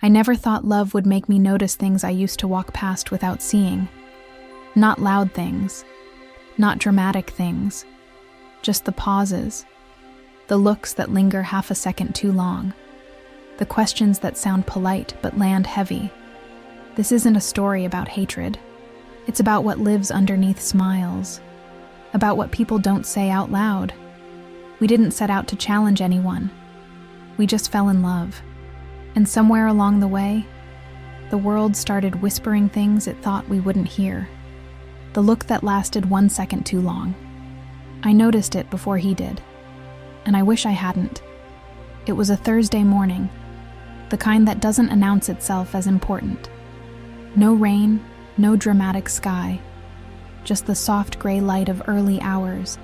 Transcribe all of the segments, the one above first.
I never thought love would make me notice things I used to walk past without seeing. Not loud things, not dramatic things, just the pauses, the looks that linger half a second too long, the questions that sound polite but land heavy. This isn't a story about hatred. It's about what lives underneath smiles, about what people don't say out loud. We didn't set out to challenge anyone. We just fell in love. And somewhere along the way, the world started whispering things it thought we wouldn't hear. The look that lasted 1 second too long. I noticed it before he did, and I wish I hadn't. It was a Thursday morning, the kind that doesn't announce itself as important. No rain, no dramatic sky, just the soft gray light of early hours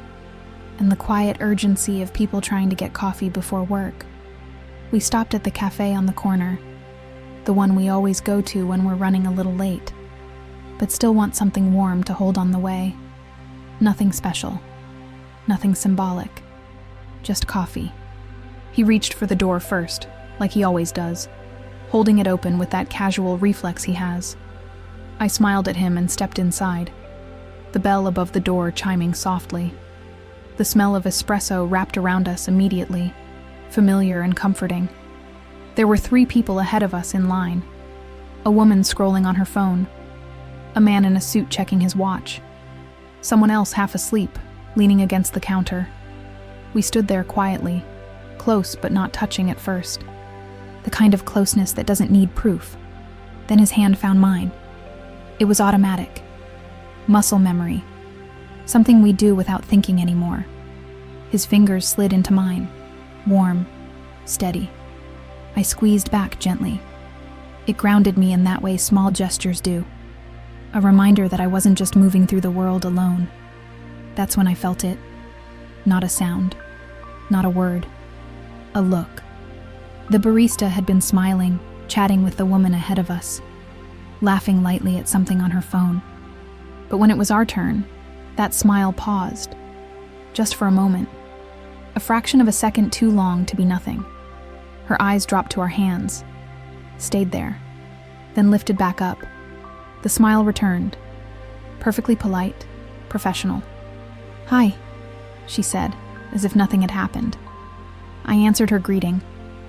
and the quiet urgency of people trying to get coffee before work. We stopped at the cafe on the corner, the one we always go to when we're running a little late, but still want something warm to hold on the way. Nothing special, nothing symbolic, just coffee. He reached for the door first, like he always does, holding it open with that casual reflex he has. I smiled at him and stepped inside, the bell above the door chiming softly. The smell of espresso wrapped around us immediately, familiar and comforting. There were 3 people ahead of us in line. A woman scrolling on her phone, a man in a suit checking his watch, someone else half asleep, leaning against the counter. We stood there quietly, close but not touching at first. The kind of closeness that doesn't need proof. Then his hand found mine. It was automatic. Muscle memory. Something we do without thinking anymore. His fingers slid into mine. Warm, steady. I squeezed back gently. It grounded me in that way small gestures do. A reminder that I wasn't just moving through the world alone. That's when I felt it. Not a sound. Not a word. A look. The barista had been smiling, chatting with the woman ahead of us, laughing lightly at something on her phone. But when it was our turn, that smile paused. Just for a moment. A fraction of a second too long to be nothing. Her eyes dropped to our hands, stayed there, then lifted back up. The smile returned. Perfectly polite, professional. "Hi," she said, as if nothing had happened. I answered her greeting,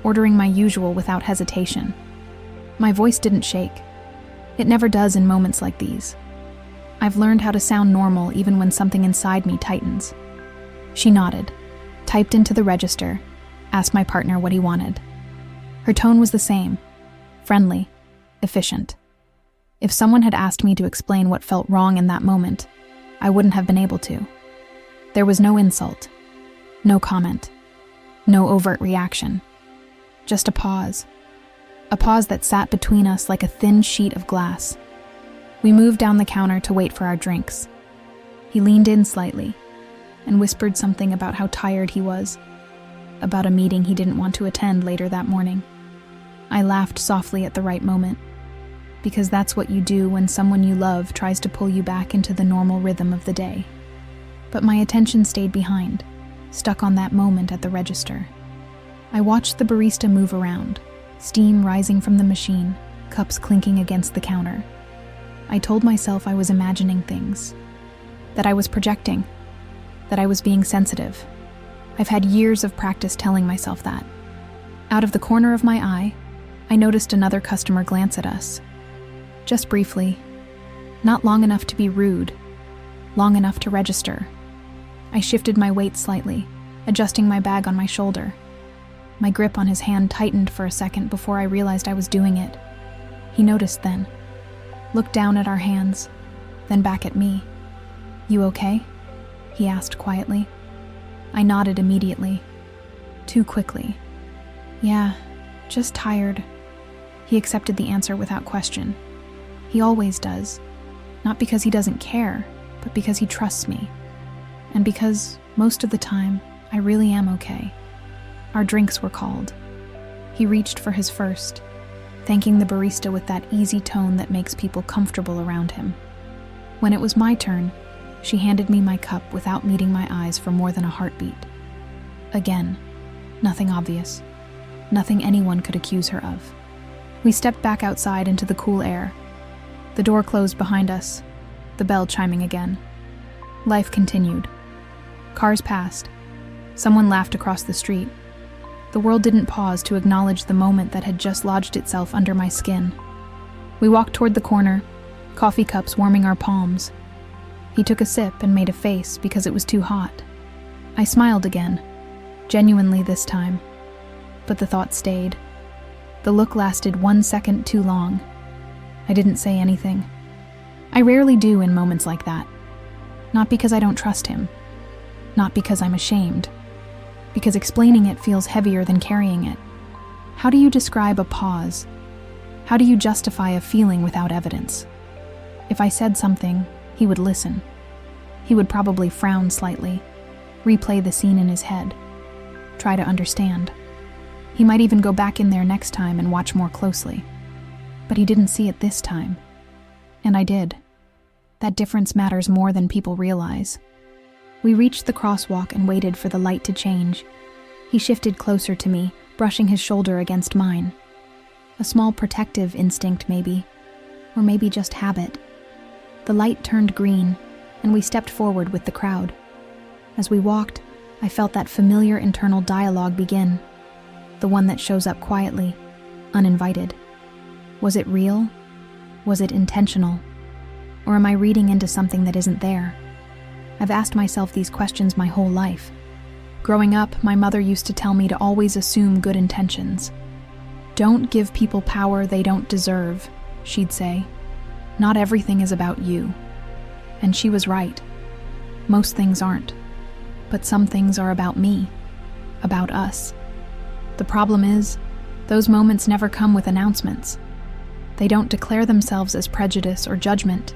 ordering my usual without hesitation. My voice didn't shake. It never does in moments like these. I've learned how to sound normal even when something inside me tightens. She nodded, typed into the register, asked my partner what he wanted. Her tone was the same, friendly, efficient. If someone had asked me to explain what felt wrong in that moment, I wouldn't have been able to. There was no insult, no comment, no overt reaction. Just a pause that sat between us like a thin sheet of glass. We moved down the counter to wait for our drinks. He leaned in slightly and whispered something about how tired he was, about a meeting he didn't want to attend later that morning. I laughed softly at the right moment, because that's what you do when someone you love tries to pull you back into the normal rhythm of the day. But my attention stayed behind, stuck on that moment at the register. I watched the barista move around, steam rising from the machine, cups clinking against the counter. I told myself I was imagining things, that I was projecting, that I was being sensitive. I've had years of practice telling myself that. Out of the corner of my eye, I noticed another customer glance at us. Just briefly, not long enough to be rude, long enough to register. I shifted my weight slightly, adjusting my bag on my shoulder. My grip on his hand tightened for a second before I realized I was doing it. He noticed then, looked down at our hands, then back at me. "You okay?" he asked quietly. I nodded immediately, too quickly. "Yeah, just tired." He accepted the answer without question. He always does, not because he doesn't care, but because he trusts me. And because, most of the time, I really am okay. Our drinks were called. He reached for his first, thanking the barista with that easy tone that makes people comfortable around him. When it was my turn, she handed me my cup without meeting my eyes for more than a heartbeat. Again, nothing obvious, nothing anyone could accuse her of. We stepped back outside into the cool air. The door closed behind us, the bell chiming again. Life continued. Cars passed. Someone laughed across the street. The world didn't pause to acknowledge the moment that had just lodged itself under my skin. We walked toward the corner, coffee cups warming our palms. He took a sip and made a face because it was too hot. I smiled again, genuinely this time, but the thought stayed. The look lasted 1 second too long. I didn't say anything. I rarely do in moments like that. Not because I don't trust him. Not because I'm ashamed. Because explaining it feels heavier than carrying it. How do you describe a pause? How do you justify a feeling without evidence? If I said something, he would listen. He would probably frown slightly, replay the scene in his head, try to understand. He might even go back in there next time and watch more closely. But he didn't see it this time. And I did. That difference matters more than people realize. We reached the crosswalk and waited for the light to change. He shifted closer to me, brushing his shoulder against mine. A small protective instinct maybe, or maybe just habit. The light turned green, and we stepped forward with the crowd. As we walked, I felt that familiar internal dialogue begin, the one that shows up quietly, uninvited. Was it real? Was it intentional? Or am I reading into something that isn't there? I've asked myself these questions my whole life. Growing up, my mother used to tell me to always assume good intentions. Don't give people power they don't deserve, she'd say. Not everything is about you. And she was right. Most things aren't. But some things are about me, about us. The problem is, those moments never come with announcements. They don't declare themselves as prejudice or judgment.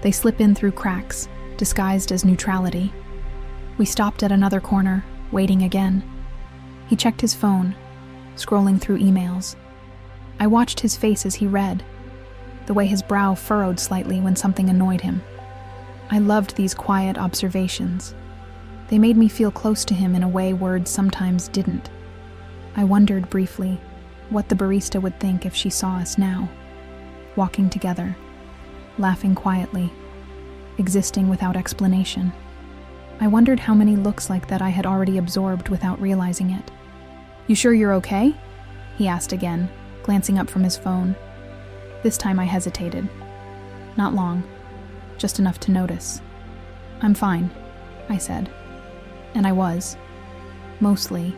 They slip in through cracks, disguised as neutrality. We stopped at another corner, waiting again. He checked his phone, scrolling through emails. I watched his face as he read, the way his brow furrowed slightly when something annoyed him. I loved these quiet observations. They made me feel close to him in a way words sometimes didn't. I wondered briefly what the barista would think if she saw us now, walking together, laughing quietly, existing without explanation. I wondered how many looks like that I had already absorbed without realizing it. "You sure you're okay?" he asked again, glancing up from his phone. This time I hesitated. Not long, just enough to notice. "I'm fine," I said. And I was. Mostly.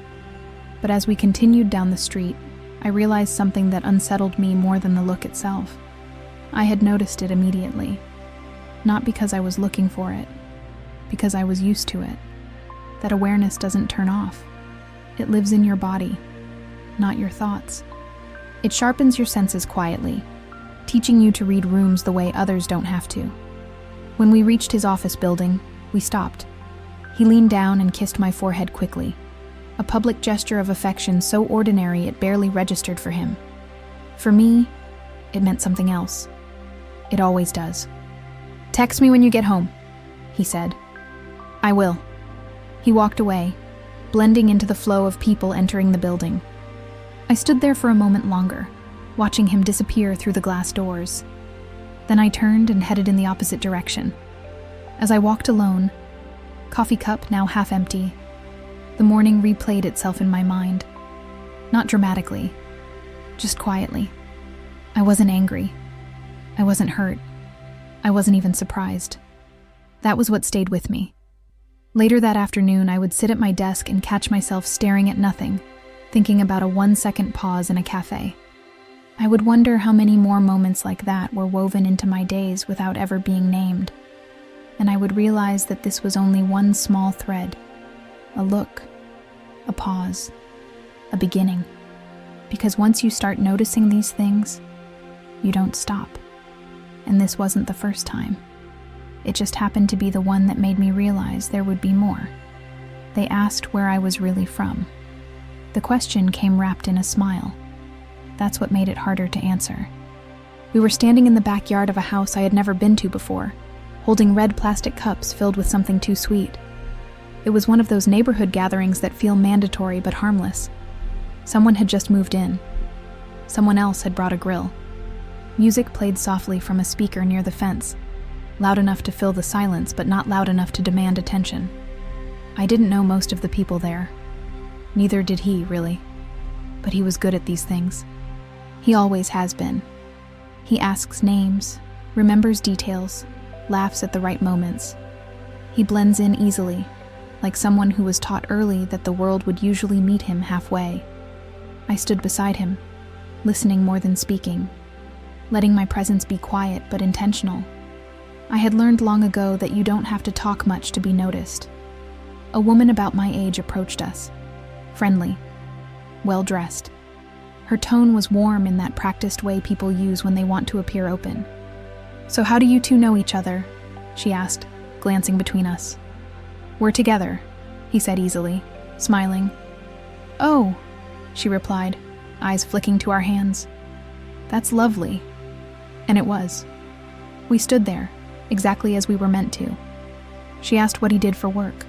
But as we continued down the street, I realized something that unsettled me more than the look itself. I had noticed it immediately. Not because I was looking for it, because I was used to it. That awareness doesn't turn off. It lives in your body, not your thoughts. It sharpens your senses quietly, teaching you to read rooms the way others don't have to. When we reached his office building, we stopped. He leaned down and kissed my forehead quickly, a public gesture of affection so ordinary it barely registered for him. For me, it meant something else. It always does. "Text me when you get home," he said. "I will." He walked away, blending into the flow of people entering the building. I stood there for a moment longer, watching him disappear through the glass doors. Then I turned and headed in the opposite direction. As I walked alone, coffee cup now half empty, the morning replayed itself in my mind. Not dramatically, just quietly. I wasn't angry. I wasn't hurt. I wasn't even surprised. That was what stayed with me. Later that afternoon, I would sit at my desk and catch myself staring at nothing, thinking about a 1-second pause in a cafe. I would wonder how many more moments like that were woven into my days without ever being named. And I would realize that this was only one small thread, a look, a pause, a beginning. Because once you start noticing these things, you don't stop. And this wasn't the first time. It just happened to be the one that made me realize there would be more. They asked where I was really from. The question came wrapped in a smile. That's what made it harder to answer. We were standing in the backyard of a house I had never been to before, holding red plastic cups filled with something too sweet. It was one of those neighborhood gatherings that feel mandatory but harmless. Someone had just moved in. Someone else had brought a grill. Music played softly from a speaker near the fence, loud enough to fill the silence, but not loud enough to demand attention. I didn't know most of the people there. Neither did he, really. But he was good at these things. He always has been. He asks names, remembers details, laughs at the right moments. He blends in easily, like someone who was taught early that the world would usually meet him halfway. I stood beside him, listening more than speaking, letting my presence be quiet but intentional. I had learned long ago that you don't have to talk much to be noticed. A woman about my age approached us, friendly, well-dressed. Her tone was warm in that practiced way people use when they want to appear open. "So how do you two know each other?" she asked, glancing between us. "We're together," he said easily, smiling. "Oh," she replied, eyes flicking to our hands. "That's lovely." And it was. We stood there, exactly as we were meant to. She asked what he did for work.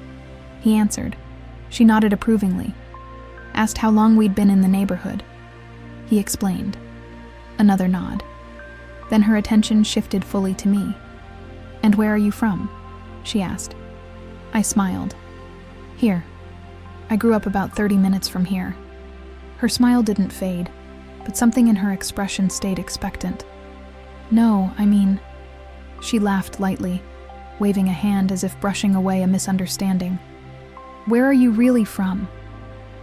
He answered. She nodded approvingly. Asked how long we'd been in the neighborhood. He explained. Another nod. Then her attention shifted fully to me. "And where are you from?" she asked. I smiled. "Here. I grew up about 30 minutes from here." Her smile didn't fade, but something in her expression stayed expectant. "No, I mean..." She laughed lightly, waving a hand as if brushing away a misunderstanding. "Where are you really from?"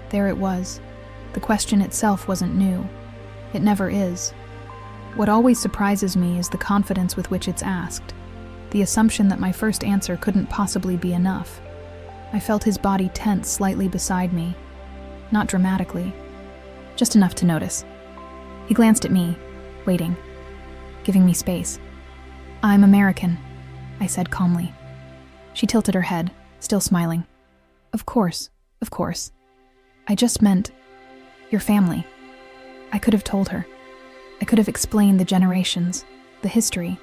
There it was. The question itself wasn't new. It never is. What always surprises me is the confidence with which it's asked, the assumption that my first answer couldn't possibly be enough. I felt his body tense slightly beside me. Not dramatically, just enough to notice. He glanced at me, waiting, giving me space. "I'm American," I said calmly. She tilted her head, still smiling. Of course. I just meant your family." I could have told her. I could have explained the generations, the history,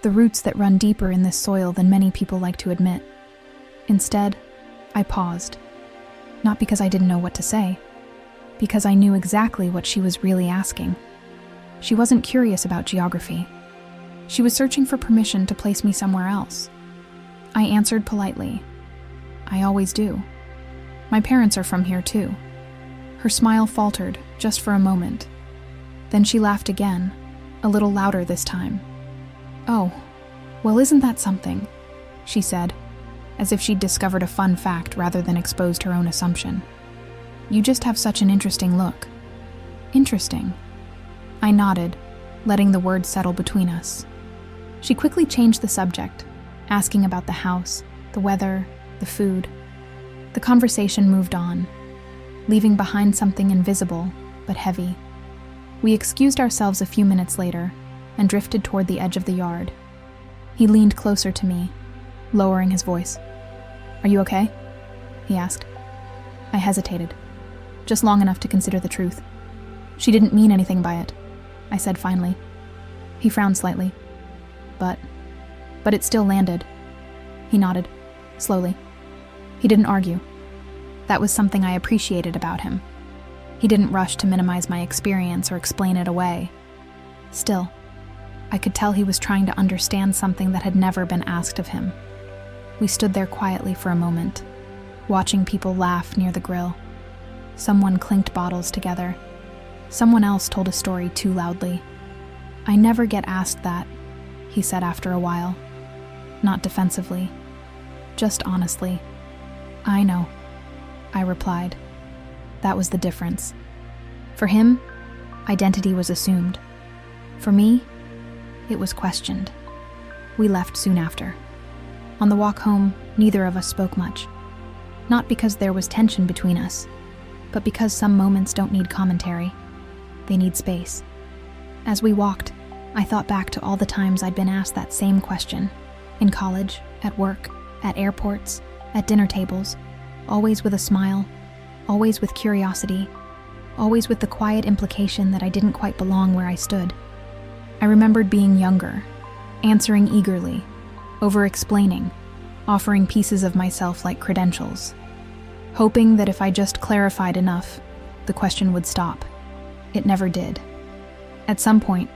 the roots that run deeper in this soil than many people like to admit. Instead, I paused. Not because I didn't know what to say, because I knew exactly what she was really asking. She wasn't curious about geography. She was searching for permission to place me somewhere else. I answered politely. I always do. My parents are from here too. Her smile faltered, just for a moment. Then she laughed again, a little louder this time. "Oh, well, isn't that something?" she said, as if she'd discovered a fun fact rather than exposed her own assumption. "You just have such an interesting look." "Interesting?" I nodded, letting the words settle between us. She quickly changed the subject, asking about the house, the weather, the food. The conversation moved on, leaving behind something invisible but heavy. We excused ourselves a few minutes later and drifted toward the edge of the yard. He leaned closer to me, lowering his voice. "Are you okay?" he asked. I hesitated, just long enough to consider the truth. "She didn't mean anything by it," I said finally. He frowned slightly. But it still landed." He nodded, slowly. He didn't argue. That was something I appreciated about him. He didn't rush to minimize my experience or explain it away. Still, I could tell he was trying to understand something that had never been asked of him. We stood there quietly for a moment, watching people laugh near the grill. Someone clinked bottles together. Someone else told a story too loudly. "I never get asked that," he said after a while. Not defensively, just honestly. "I know," I replied. That was the difference. For him, identity was assumed. For me, it was questioned. We left soon after. On the walk home, neither of us spoke much. Not because there was tension between us, but because some moments don't need commentary. They need space. As we walked, I thought back to all the times I'd been asked that same question. In college, at work, at airports, at dinner tables, always with a smile, always with curiosity, always with the quiet implication that I didn't quite belong where I stood. I remembered being younger, answering eagerly, over-explaining, offering pieces of myself like credentials, hoping that if I just clarified enough, the question would stop. It never did. At some point,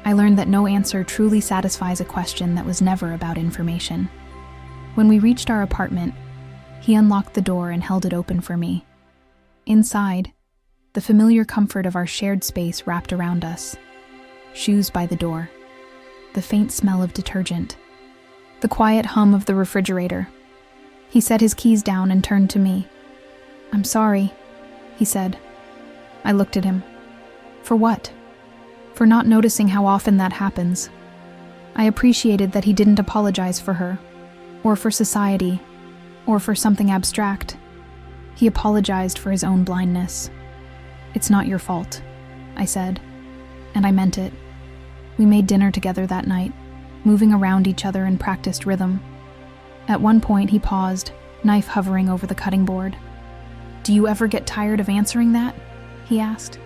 I learned that no answer truly satisfies a question that was never about information. When we reached our apartment, he unlocked the door and held it open for me. Inside, the familiar comfort of our shared space wrapped around us. Shoes by the door, the faint smell of detergent, the quiet hum of the refrigerator. He set his keys down and turned to me. "I'm sorry," he said. I looked at him. For what? For not noticing how often that happens. I appreciated that he didn't apologize for her, or for society, or for something abstract. He apologized for his own blindness. "It's not your fault," I said, and I meant it. We made dinner together that night, moving around each other in practiced rhythm. At one point he paused, knife hovering over the cutting board. "Do you ever get tired of answering that?" he asked.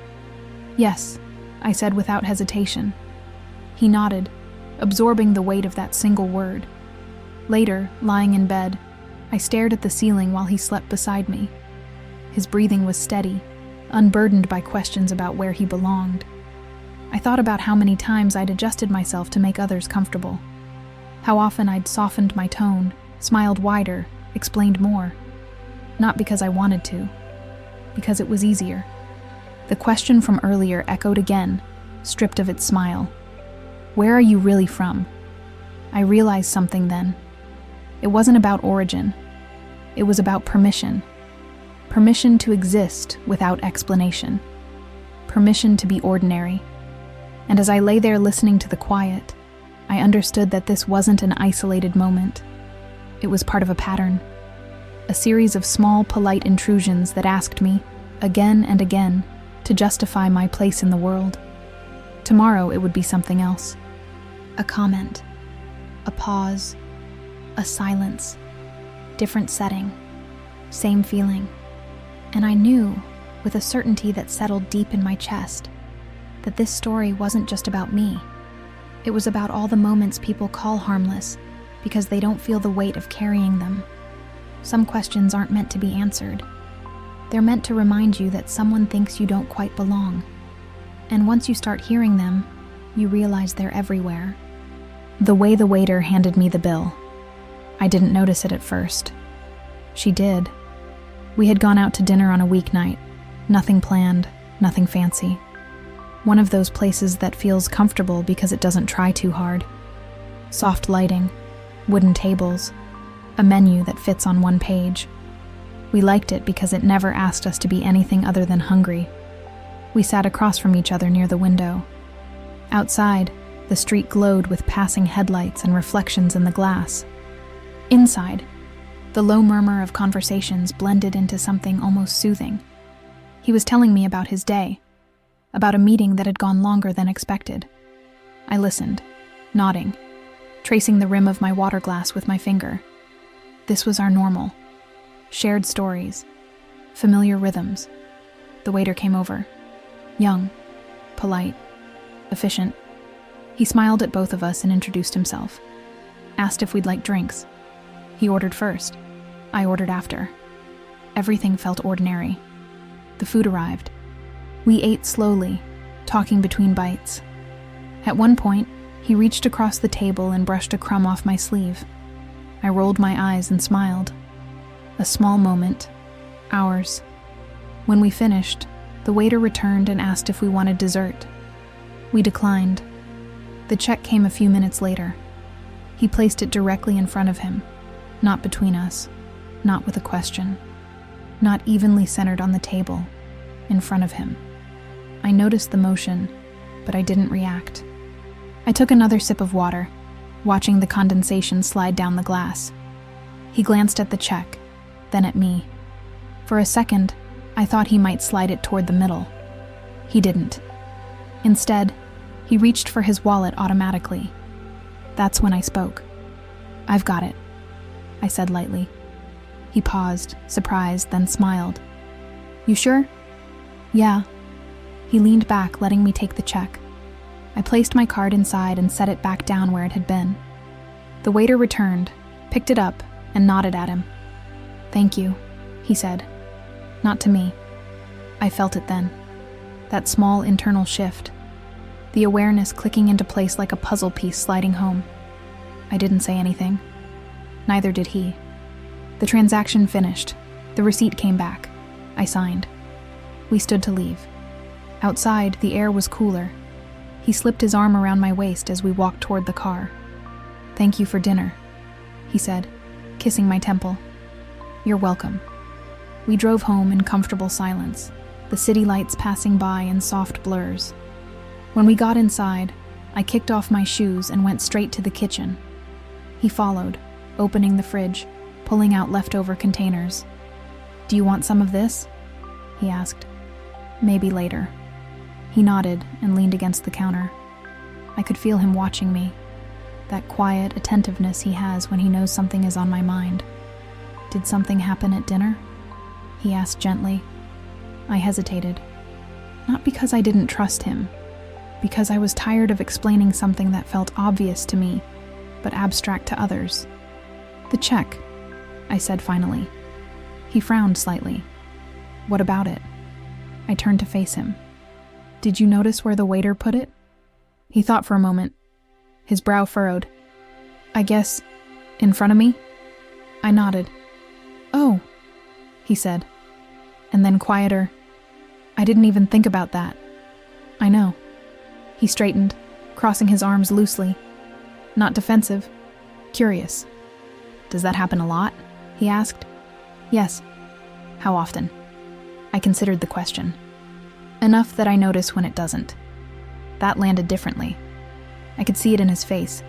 "Yes," I said without hesitation. He nodded, absorbing the weight of that single word. Later, lying in bed, I stared at the ceiling while he slept beside me. His breathing was steady, unburdened by questions about where he belonged. I thought about how many times I'd adjusted myself to make others comfortable. How often I'd softened my tone, smiled wider, explained more. Not because I wanted to, because it was easier. The question from earlier echoed again, stripped of its smile. "Where are you really from?" I realized something then. It wasn't about origin. It was about permission. Permission to exist without explanation. Permission to be ordinary. And as I lay there listening to the quiet, I understood that this wasn't an isolated moment. It was part of a pattern. A series of small, polite intrusions that asked me, again and again, to justify my place in the world. Tomorrow it would be something else. A comment, a pause, a silence, different setting, same feeling. And I knew, with a certainty that settled deep in my chest, that this story wasn't just about me. It was about all the moments people call harmless because they don't feel the weight of carrying them. Some questions aren't meant to be answered. They're meant to remind you that someone thinks you don't quite belong. And once you start hearing them, you realize they're everywhere. The way the waiter handed me the bill, I didn't notice it at first. She did. We had gone out to dinner on a weeknight. Nothing planned, nothing fancy. One of those places that feels comfortable because it doesn't try too hard. Soft lighting, wooden tables, a menu that fits on one page. We liked it because it never asked us to be anything other than hungry. We sat across from each other near the window. Outside, the street glowed with passing headlights and reflections in the glass. Inside, the low murmur of conversations blended into something almost soothing. He was telling me about his day, about a meeting that had gone longer than expected. I listened, nodding, tracing the rim of my water glass with my finger. This was our normal. Shared stories, familiar rhythms. The waiter came over. Young, polite, efficient. He smiled at both of us and introduced himself. Asked if we'd like drinks. He ordered first. I ordered after. Everything felt ordinary. The food arrived. We ate slowly, talking between bites. At one point, he reached across the table and brushed a crumb off my sleeve. I rolled my eyes and smiled. A small moment. Ours. When we finished, the waiter returned and asked if we wanted dessert. We declined. The check came a few minutes later. He placed it directly in front of him, not between us, not with a question, not evenly centered on the table, in front of him. I noticed the motion, but I didn't react. I took another sip of water, watching the condensation slide down the glass. He glanced at the check, then at me. For a second, I thought he might slide it toward the middle. He didn't. Instead, he reached for his wallet automatically. That's when I spoke. "I've got it," I said lightly. He paused, surprised, then smiled. "You sure?" "Yeah." He leaned back, letting me take the check. I placed my card inside and set it back down where it had been. The waiter returned, picked it up, and nodded at him. "Thank you," he said. Not to me. I felt it then. That small internal shift. the awareness clicking into place like a puzzle piece sliding home. I didn't say anything. Neither did he. The transaction finished. The receipt came back. I signed. We stood to leave. Outside, the air was cooler. He slipped his arm around my waist as we walked toward the car. "Thank you for dinner," he said, kissing my temple. "You're welcome." We drove home in comfortable silence, the city lights passing by in soft blurs. When we got inside, I kicked off my shoes and went straight to the kitchen. He followed, opening the fridge, pulling out leftover containers. "Do you want some of this?" he asked. "Maybe later." He nodded and leaned against the counter. I could feel him watching me, that quiet attentiveness he has when he knows something is on my mind. "Did something happen at dinner?" he asked gently. I hesitated. Not because I didn't trust him, because I was tired of explaining something that felt obvious to me, but abstract to others. "The check," I said finally. He frowned slightly. "What about it?" I turned to face him. "Did you notice where the waiter put it?" He thought for a moment. His brow furrowed. "I guess, in front of me?" I nodded. "Oh," he said. And then quieter, "I didn't even think about that." "I know." He straightened, crossing his arms loosely. Not defensive, curious. "Does that happen a lot?" he asked. "Yes." "How often?" I considered the question. "Enough that I notice when it doesn't." That landed differently. I could see it in his face.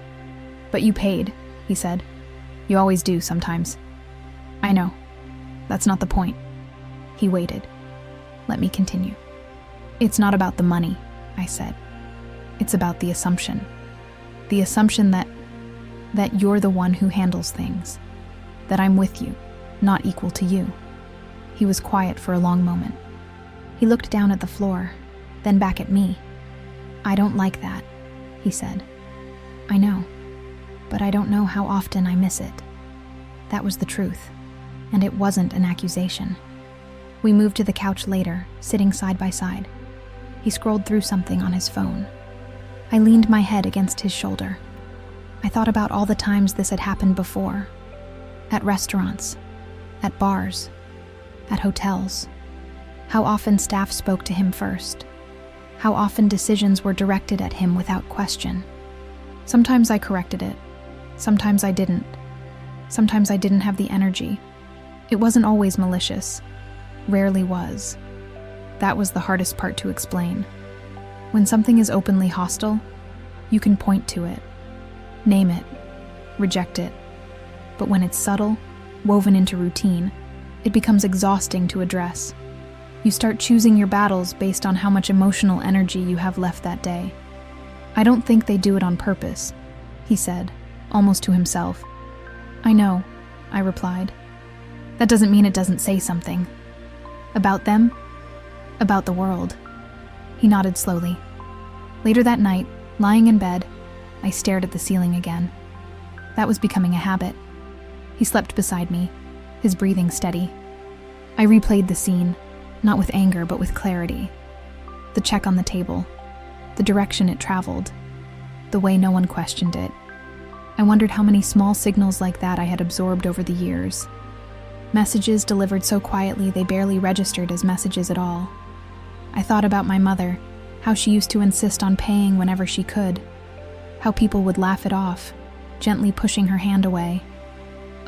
"But you paid," he said. "You always do sometimes." "I know. That's not the point." He waited. Let me continue. "It's not about the money," I said. "It's about the assumption. The assumption that you're the one who handles things. That I'm with you, not equal to you." He was quiet for a long moment. He looked down at the floor, then back at me. "I don't like that," he said. "I know, but I don't know how often I miss it." That was the truth, and it wasn't an accusation. We moved to the couch later, sitting side by side. He scrolled through something on his phone. I leaned my head against his shoulder. I thought about all the times this had happened before. At restaurants, at bars, at hotels. How often staff spoke to him first. How often decisions were directed at him without question. Sometimes I corrected it. Sometimes I didn't. Sometimes I didn't have the energy. It wasn't always malicious. Rarely was. That was the hardest part to explain. When something is openly hostile, you can point to it, name it, reject it. But when it's subtle, woven into routine, it becomes exhausting to address. You start choosing your battles based on how much emotional energy you have left that day. "I don't think they do it on purpose," he said, almost to himself. "I know," I replied. "That doesn't mean it doesn't say something. About them? About the world." He nodded slowly. Later that night, lying in bed, I stared at the ceiling again. That was becoming a habit. He slept beside me, his breathing steady. I replayed the scene, not with anger but with clarity. The check on the table, the direction it traveled, the way no one questioned it. I wondered how many small signals like that I had absorbed over the years. Messages delivered so quietly they barely registered as messages at all. I thought about my mother, how she used to insist on paying whenever she could, how people would laugh it off, gently pushing her hand away.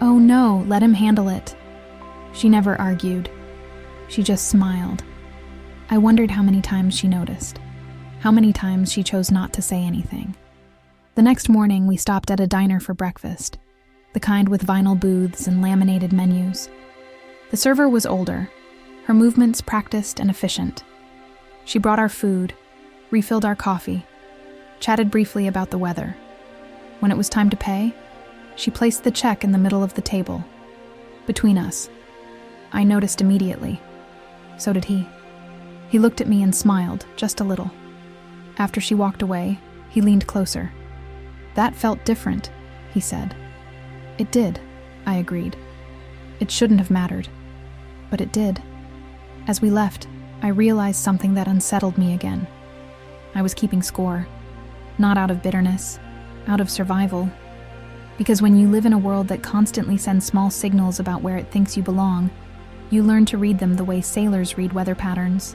"Oh no, let him handle it." She never argued. She just smiled. I wondered how many times she noticed, how many times she chose not to say anything. The next morning, we stopped at a diner for breakfast, the kind with vinyl booths and laminated menus. The server was older, her movements practiced and efficient. She brought our food, refilled our coffee, chatted briefly about the weather. When it was time to pay, she placed the check in the middle of the table, between us. I noticed immediately. So did he. He looked at me and smiled, just a little. After she walked away, he leaned closer. "That felt different," he said. "It did," I agreed. It shouldn't have mattered, but it did. As we left, I realized something that unsettled me again. I was keeping score. Not out of bitterness, out of survival. Because when you live in a world that constantly sends small signals about where it thinks you belong, you learn to read them the way sailors read weather patterns.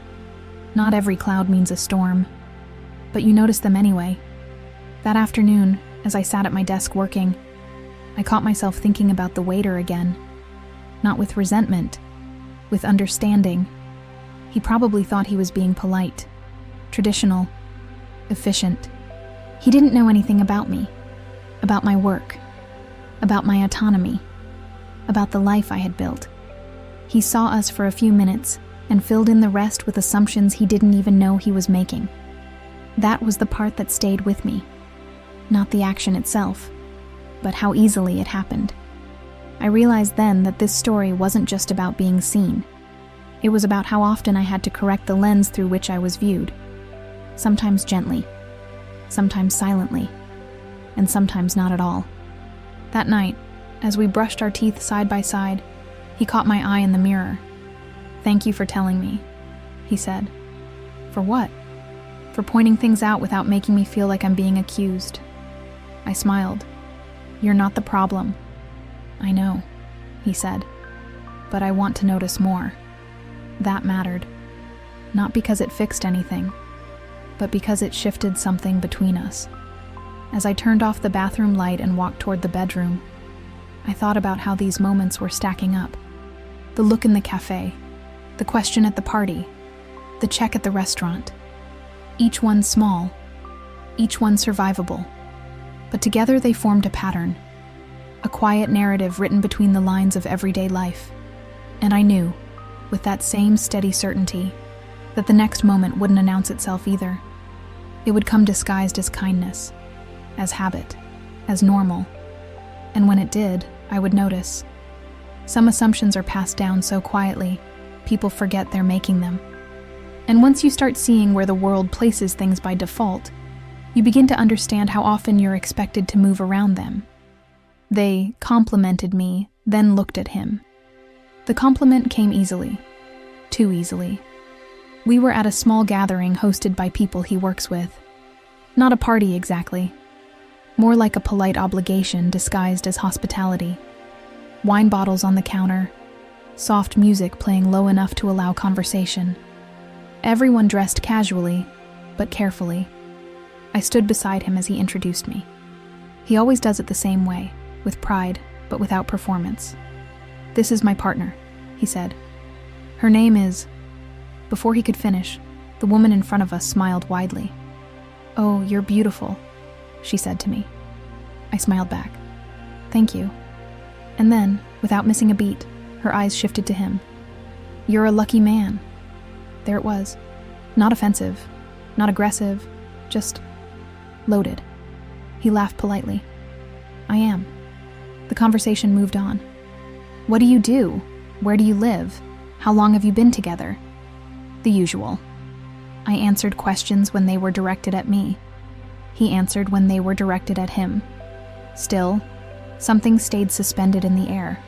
Not every cloud means a storm, but you notice them anyway. That afternoon, as I sat at my desk working, I caught myself thinking about the waiter again. Not with resentment, with understanding. He probably thought he was being polite, traditional, efficient. He didn't know anything about me, about my work, about my autonomy, about the life I had built. He saw us for a few minutes and filled in the rest with assumptions he didn't even know he was making. That was the part that stayed with me. Not the action itself, but how easily it happened. I realized then that this story wasn't just about being seen. It was about how often I had to correct the lens through which I was viewed. Sometimes gently, sometimes silently, and sometimes not at all. That night, as we brushed our teeth side by side, he caught my eye in the mirror. "Thank you for telling me," he said. "For what?" "For pointing things out without making me feel like I'm being accused." I smiled. "You're not the problem." "I know," he said, "but I want to notice more." That mattered. Not because it fixed anything, but because it shifted something between us. As I turned off the bathroom light and walked toward the bedroom, I thought about how these moments were stacking up. The look in the cafe, the question at the party, the check at the restaurant. Each one small, each one survivable. But together they formed a pattern, a quiet narrative written between the lines of everyday life. And I knew, with that same steady certainty, that the next moment wouldn't announce itself either. It would come disguised as kindness, as habit, as normal. And when it did, I would notice. Some assumptions are passed down so quietly, people forget they're making them. And once you start seeing where the world places things by default, you begin to understand how often you're expected to move around them. They complimented me, then looked at him. The compliment came easily, too easily. We were at a small gathering hosted by people he works with. Not a party exactly, more like a polite obligation disguised as hospitality. Wine bottles on the counter, soft music playing low enough to allow conversation. Everyone dressed casually, but carefully. I stood beside him as he introduced me. He always does it the same way, with pride, but without performance. "This is my partner," he said. "Her name is..." Before he could finish, the woman in front of us smiled widely. "Oh, you're beautiful," she said to me. I smiled back. "Thank you." And then, without missing a beat, her eyes shifted to him. "You're a lucky man." There it was. Not offensive, not aggressive, just loaded. He laughed politely. "I am." The conversation moved on. "What do you do? Where do you live? How long have you been together?" The usual. I answered questions when they were directed at me. He answered when they were directed at him. Still, something stayed suspended in the air.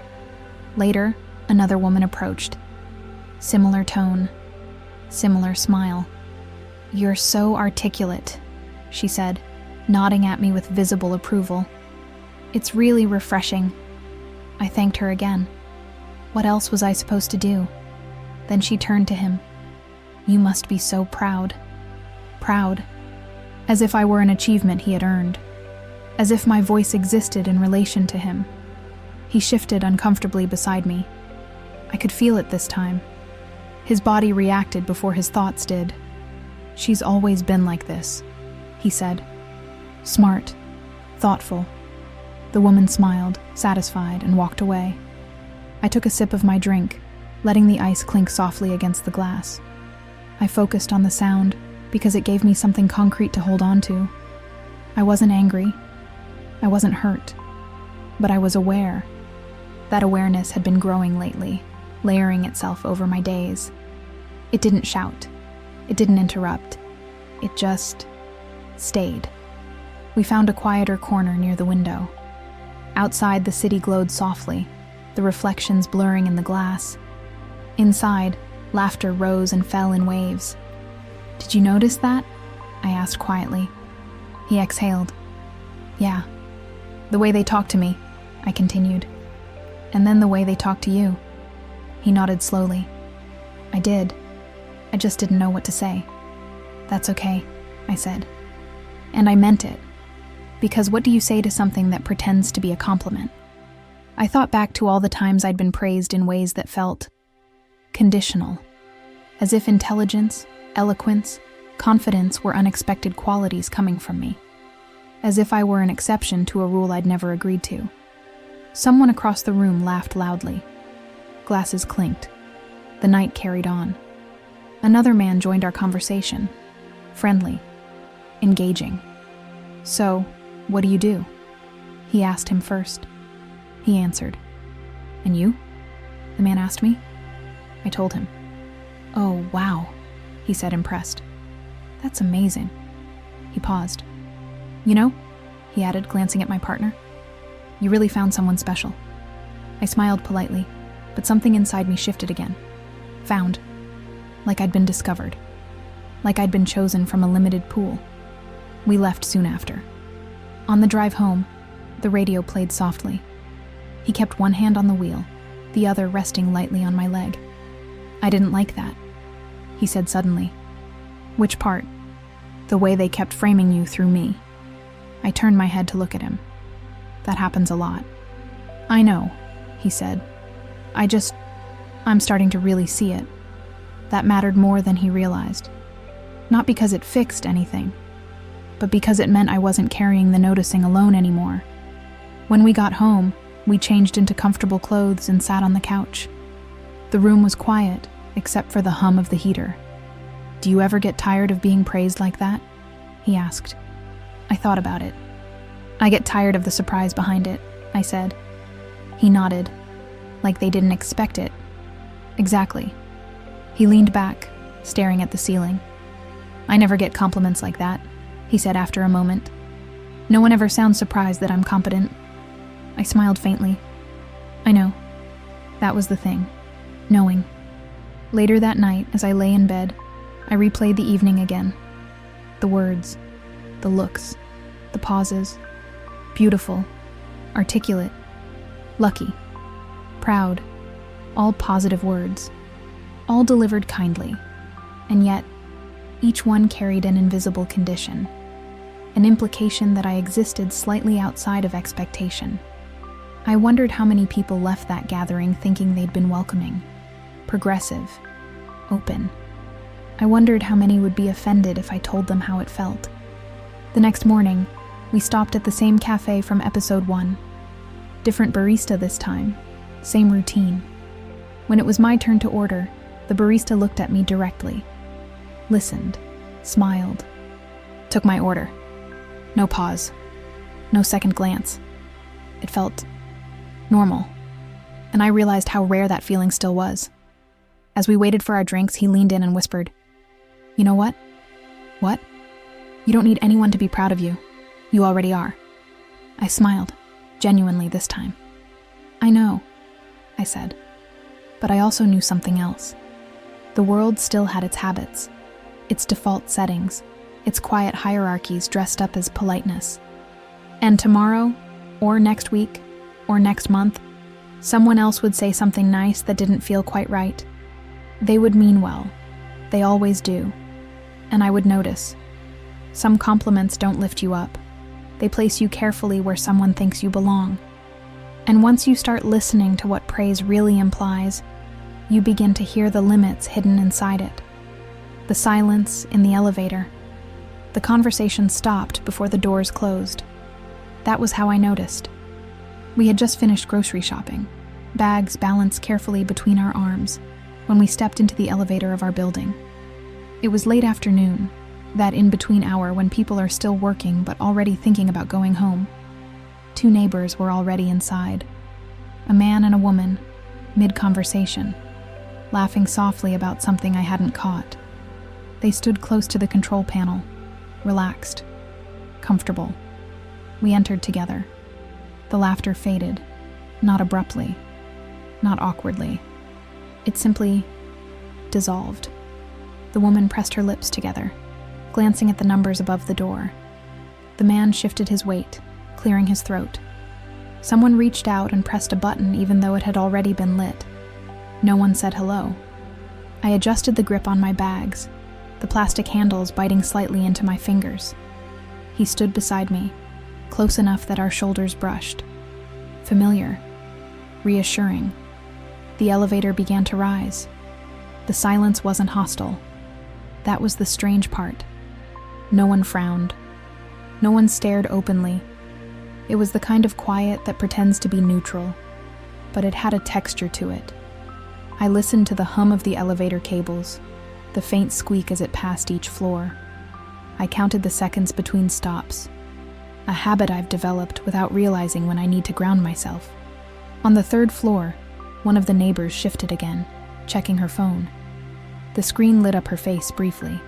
Later, another woman approached. Similar tone, similar smile. "You're so articulate," she said, nodding at me with visible approval. "It's really refreshing." I thanked her again. What else was I supposed to do? Then she turned to him. "You must be so proud." Proud. As if I were an achievement he had earned. As if my voice existed in relation to him. He shifted uncomfortably beside me. I could feel it this time. His body reacted before his thoughts did. "She's always been like this," he said. "Smart, thoughtful." The woman smiled, satisfied, and walked away. I took a sip of my drink, letting the ice clink softly against the glass. I focused on the sound because it gave me something concrete to hold on to. I wasn't angry. I wasn't hurt. But I was aware. That awareness had been growing lately, layering itself over my days. It didn't shout. It didn't interrupt. It just stayed. We found a quieter corner near the window. Outside, the city glowed softly, the reflections blurring in the glass. Inside, laughter rose and fell in waves. "Did you notice that?" I asked quietly. He exhaled. Yeah. The way they talk to me, I continued. And then the way they talk to you. He nodded slowly. I did. I just didn't know what to say. That's okay, I said. And I meant it. Because what do you say to something that pretends to be a compliment? I thought back to all the times I'd been praised in ways that felt conditional, as if intelligence, eloquence, confidence were unexpected qualities coming from me, as if I were an exception to a rule I'd never agreed to. Someone across the room laughed loudly. Glasses clinked. The night carried on. Another man joined our conversation, friendly, engaging. So, what do you do? He asked him first. He answered. And you? The man asked me. I told him. Oh, wow, he said, impressed. That's amazing. He paused. You know, he added, glancing at my partner, you really found someone special. I smiled politely, but something inside me shifted again. Found. Like I'd been discovered. Like I'd been chosen from a limited pool. We left soon after. On the drive home, the radio played softly. He kept one hand on the wheel, the other resting lightly on my leg. I didn't like that, he said suddenly. Which part? The way they kept framing you through me. I turned my head to look at him. That happens a lot. I know, he said. I'm starting to really see it. That mattered more than he realized. Not because it fixed anything, but because it meant I wasn't carrying the noticing alone anymore. When we got home, we changed into comfortable clothes and sat on the couch. The room was quiet, except for the hum of the heater. Do you ever get tired of being praised like that? He asked. I thought about it. I get tired of the surprise behind it, I said. He nodded, like they didn't expect it. Exactly. He leaned back, staring at the ceiling. I never get compliments like that, he said after a moment. No one ever sounds surprised that I'm competent. I smiled faintly. I know. That was the thing. Knowing. Later that night, as I lay in bed, I replayed the evening again. The words, the looks, the pauses. Beautiful, articulate, lucky, proud, all positive words, all delivered kindly, and yet each one carried an invisible condition, an implication that I existed slightly outside of expectation. I wondered how many people left that gathering thinking they'd been welcoming, progressive, open. I wondered how many would be offended if I told them how it felt. The next morning, we stopped at the same cafe from episode 1. Different barista this time, same routine. When it was my turn to order, the barista looked at me directly, listened, smiled, took my order. No pause, no second glance. It felt normal, and I realized how rare that feeling still was. As we waited for our drinks, he leaned in and whispered, You know what? What? You don't need anyone to be proud of you. You already are. I smiled, genuinely this time. I know, I said. But I also knew something else. The world still had its habits, its default settings, its quiet hierarchies dressed up as politeness. And tomorrow, or next week, or next month, someone else would say something nice that didn't feel quite right. They would mean well. They always do. And I would notice. Some compliments don't lift you up. They place you carefully where someone thinks you belong. And once you start listening to what praise really implies, you begin to hear the limits hidden inside it. The silence in the elevator. The conversation stopped before the doors closed. That was how I noticed. We had just finished grocery shopping, bags balanced carefully between our arms, when we stepped into the elevator of our building. It was late afternoon, that in-between hour when people are still working but already thinking about going home. 2 neighbors were already inside. A man and a woman, mid-conversation, laughing softly about something I hadn't caught. They stood close to the control panel, relaxed, comfortable. We entered together. The laughter faded, not abruptly, not awkwardly. It simply dissolved. The woman pressed her lips together, glancing at the numbers above the door. The man shifted his weight, clearing his throat. Someone reached out and pressed a button even though it had already been lit. No one said hello. I adjusted the grip on my bags, the plastic handles biting slightly into my fingers. He stood beside me, close enough that our shoulders brushed. Familiar, reassuring. The elevator began to rise. The silence wasn't hostile. That was the strange part. No one frowned. No one stared openly. It was the kind of quiet that pretends to be neutral, but it had a texture to it. I listened to the hum of the elevator cables, the faint squeak as it passed each floor. I counted the seconds between stops, a habit I've developed without realizing when I need to ground myself. On the third floor, one of the neighbors shifted again, checking her phone. The screen lit up her face briefly.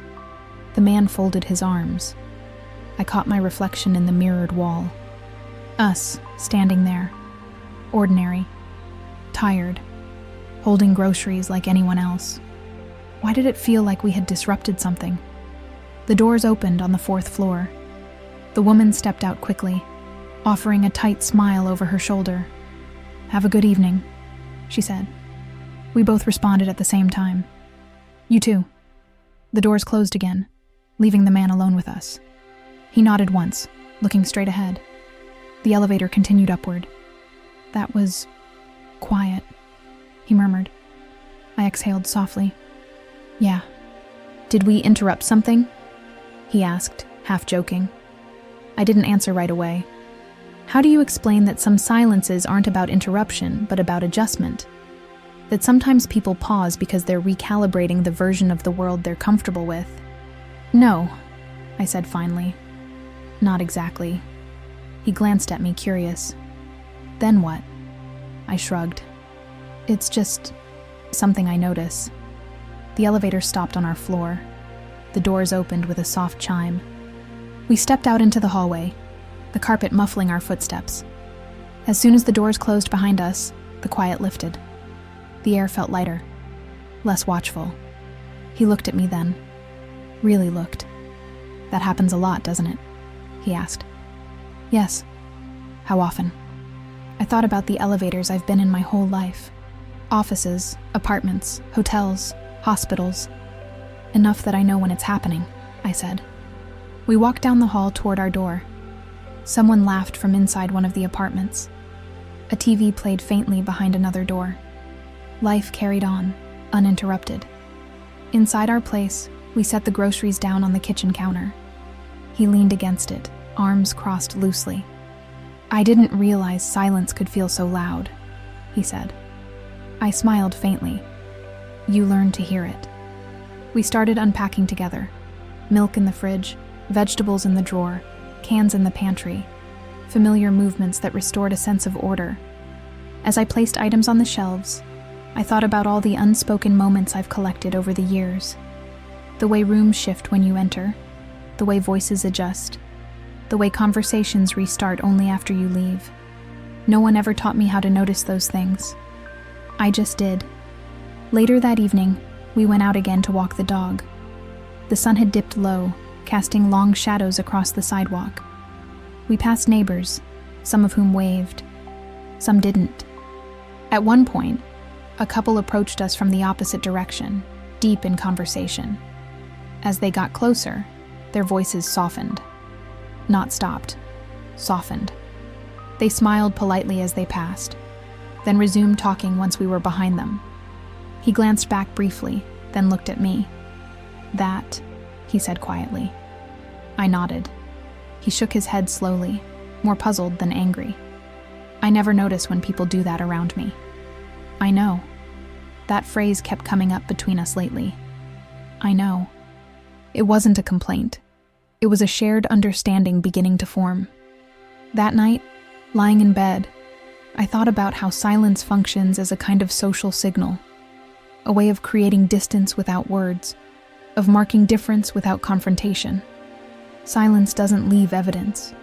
The man folded his arms. I caught my reflection in the mirrored wall. Us, standing there. Ordinary. Tired. Holding groceries like anyone else. Why did it feel like we had disrupted something? The doors opened on the fourth floor. The woman stepped out quickly, offering a tight smile over her shoulder. "Have a good evening," she said. We both responded at the same time. "You too." The doors closed again, leaving the man alone with us. He nodded once, looking straight ahead. The elevator continued upward. "That was quiet," he murmured. I exhaled softly. "Yeah." "Did we interrupt something?" he asked, half joking. I didn't answer right away. How do you explain that some silences aren't about interruption, but about adjustment? That sometimes people pause because they're recalibrating the version of the world they're comfortable with? "No," I said finally. "Not exactly." He glanced at me, curious. "Then what?" I shrugged. "It's just something I notice." The elevator stopped on our floor. The doors opened with a soft chime. We stepped out into the hallway, the carpet muffling our footsteps. As soon as the doors closed behind us, the quiet lifted. The air felt lighter, less watchful. He looked at me then. Really looked. "That happens a lot, doesn't it?" he asked. "Yes." "How often?" I thought about the elevators I've been in my whole life. Offices, apartments, hotels, hospitals. "Enough that I know when it's happening," I said. We walked down the hall toward our door. Someone laughed from inside one of the apartments. A TV played faintly behind another door. Life carried on, uninterrupted. Inside our place, we set the groceries down on the kitchen counter. He leaned against it, arms crossed loosely. "I didn't realize silence could feel so loud," he said. I smiled faintly. "You learned to hear it." We started unpacking together. Milk in the fridge, vegetables in the drawer, cans in the pantry, familiar movements that restored a sense of order. As I placed items on the shelves, I thought about all the unspoken moments I've collected over the years. The way rooms shift when you enter, the way voices adjust, the way conversations restart only after you leave. No one ever taught me how to notice those things. I just did. Later that evening, we went out again to walk the dog. The sun had dipped low, casting long shadows across the sidewalk. We passed neighbors, some of whom waved. Some didn't. At one point, a couple approached us from the opposite direction, deep in conversation. As they got closer, their voices softened. Not stopped, softened. They smiled politely as they passed, then resumed talking once we were behind them. He glanced back briefly, then looked at me. "That," he said quietly. I nodded. He shook his head slowly, more puzzled than angry. I never notice when people do that around me. "I know." That phrase kept coming up between us lately. "I know." It wasn't a complaint. It was a shared understanding beginning to form. That night, lying in bed, I thought about how silence functions as a kind of social signal, a way of creating distance without words, of marking difference without confrontation. Silence doesn't leave evidence.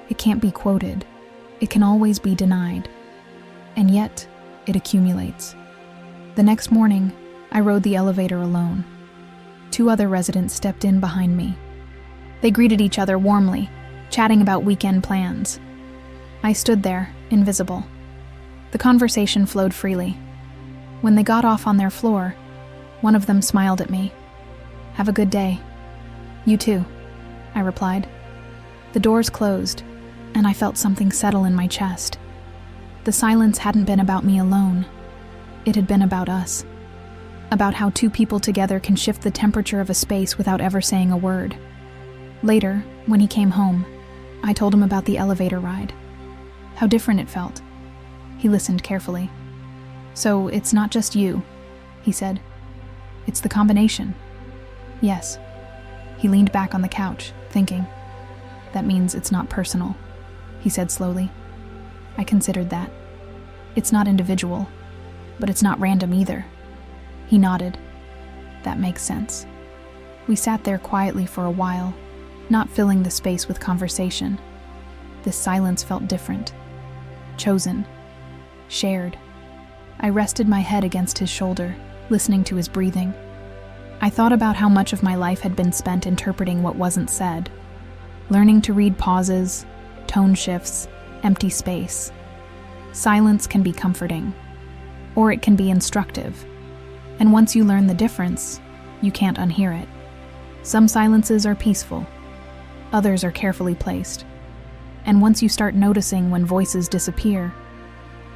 It can't be quoted. It can always be denied. And yet, it accumulates. The next morning, I rode the elevator alone. 2 other residents stepped in behind me, They greeted each other warmly, chatting about weekend plans. I stood there, invisible. The conversation flowed freely. When they got off on their floor, one of them smiled at me. "Have a good day." "You too," I replied. The doors closed, and I felt something settle in my chest. The silence hadn't been about me alone. It had been about us. About how two people together can shift the temperature of a space without ever saying a word. Later, when he came home, I told him about the elevator ride. How different it felt. He listened carefully. "So it's not just you," he said. "It's the combination." "Yes." He leaned back on the couch, thinking. "That means it's not personal," he said slowly. I considered that. "It's not individual, but it's not random either." He nodded. "That makes sense." We sat there quietly for a while, not filling the space with conversation. This silence felt different. Chosen. Shared. I rested my head against his shoulder, listening to his breathing. I thought about how much of my life had been spent interpreting what wasn't said, learning to read pauses, tone shifts, empty space. Silence can be comforting, or it can be instructive. And once you learn the difference, you can't unhear it. Some silences are peaceful, others are carefully placed. And once you start noticing when voices disappear,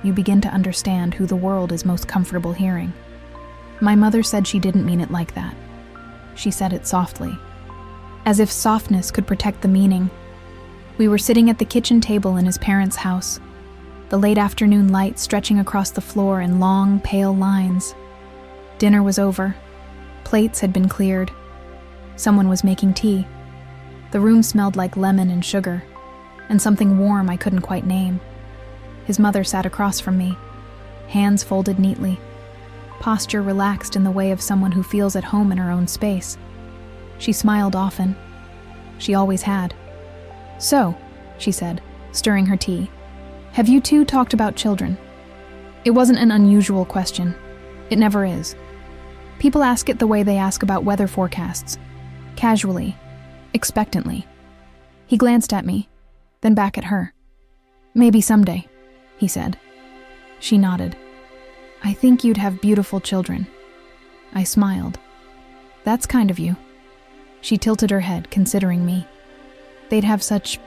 you begin to understand who the world is most comfortable hearing. My mother said she didn't mean it like that. She said it softly, as if softness could protect the meaning. We were sitting at the kitchen table in his parents' house, the late afternoon light stretching across the floor in long, pale lines. Dinner was over. Plates had been cleared. Someone was making tea. The room smelled like lemon and sugar, and something warm I couldn't quite name. His mother sat across from me, hands folded neatly, posture relaxed in the way of someone who feels at home in her own space. She smiled often. She always had. "So," she said, stirring her tea, "have you two talked about children?" It wasn't an unusual question. It never is. People ask it the way they ask about weather forecasts, casually, expectantly. He glanced at me, then back at her. "Maybe someday," he said. She nodded. "I think you'd have beautiful children." I smiled. "That's kind of you." She tilted her head, considering me. "They'd have such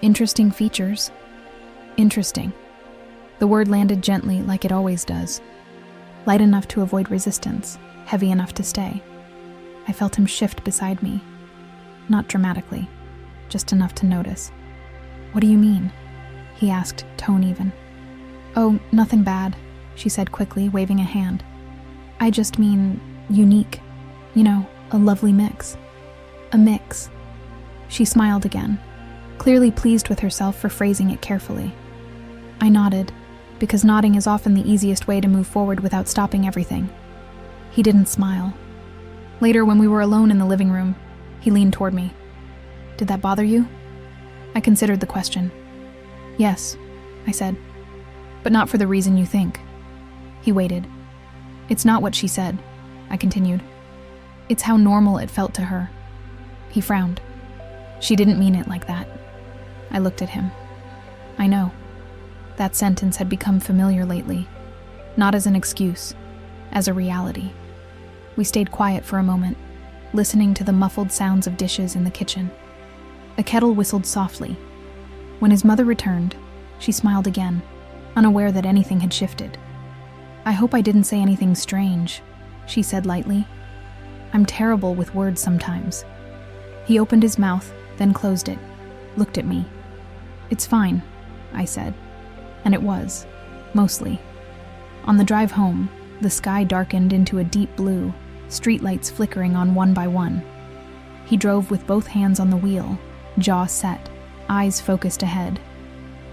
interesting features." Interesting. The word landed gently, like it always does. Light enough to avoid resistance, heavy enough to stay. I felt him shift beside me. Not dramatically, just enough to notice. "What do you mean?" he asked, tone even. "Oh, nothing bad," she said quickly, waving a hand. "I just mean unique. You know, a lovely mix." A mix. She smiled again, clearly pleased with herself for phrasing it carefully. I nodded, because nodding is often the easiest way to move forward without stopping everything. He didn't smile. Later, when we were alone in the living room, he leaned toward me. "Did that bother you?" I considered the question. "Yes," I said, "but not for the reason you think." He waited. "It's not what she said," I continued. "It's how normal it felt to her." He frowned. "She didn't mean it like that." I looked at him. I know. That sentence had become familiar lately, not as an excuse, as a reality. We stayed quiet for a moment, listening to the muffled sounds of dishes in the kitchen. A kettle whistled softly. When his mother returned, she smiled again, unaware that anything had shifted. "I hope I didn't say anything strange," she said lightly. "I'm terrible with words sometimes." He opened his mouth, then closed it, looked at me. "It's fine," I said. And it was, mostly. On the drive home, the sky darkened into a deep blue, streetlights flickering on one by one. He drove with both hands on the wheel, jaw set, eyes focused ahead.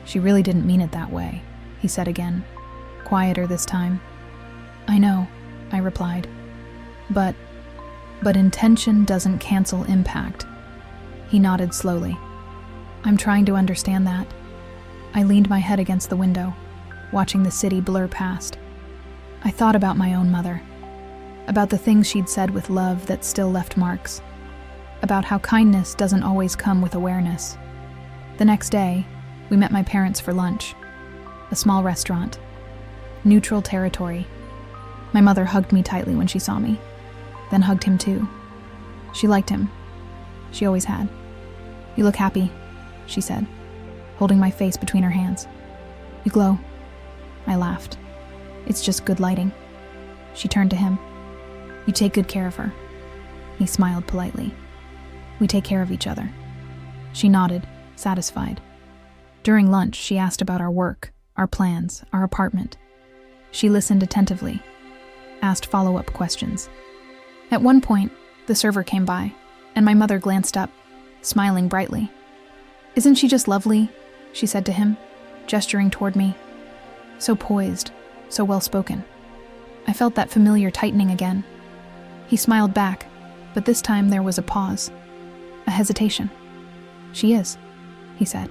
"She really didn't mean it that way," he said again, quieter this time. "I know," I replied. But intention doesn't cancel impact." He nodded slowly. "I'm trying to understand that." I leaned my head against the window, watching the city blur past. I thought about my own mother, about the things she'd said with love that still left marks. about how kindness doesn't always come with awareness. The next day, we met my parents for lunch. A small restaurant. Neutral territory. My mother hugged me tightly when she saw me, then hugged him too. She liked him. She always had. "You look happy," she said, holding my face between her hands. "You glow." I laughed. "It's just good lighting." She turned to him. "You take good care of her." He smiled politely. "We take care of each other." She nodded, satisfied. During lunch, she asked about our work, our plans, our apartment. She listened attentively, asked follow-up questions. At one point, the server came by, and my mother glanced up, smiling brightly. "Isn't she just lovely?" she said to him, gesturing toward me. So poised, so well-spoken. I felt that familiar tightening again. He smiled back, but this time there was a pause, a hesitation. "She is," he said,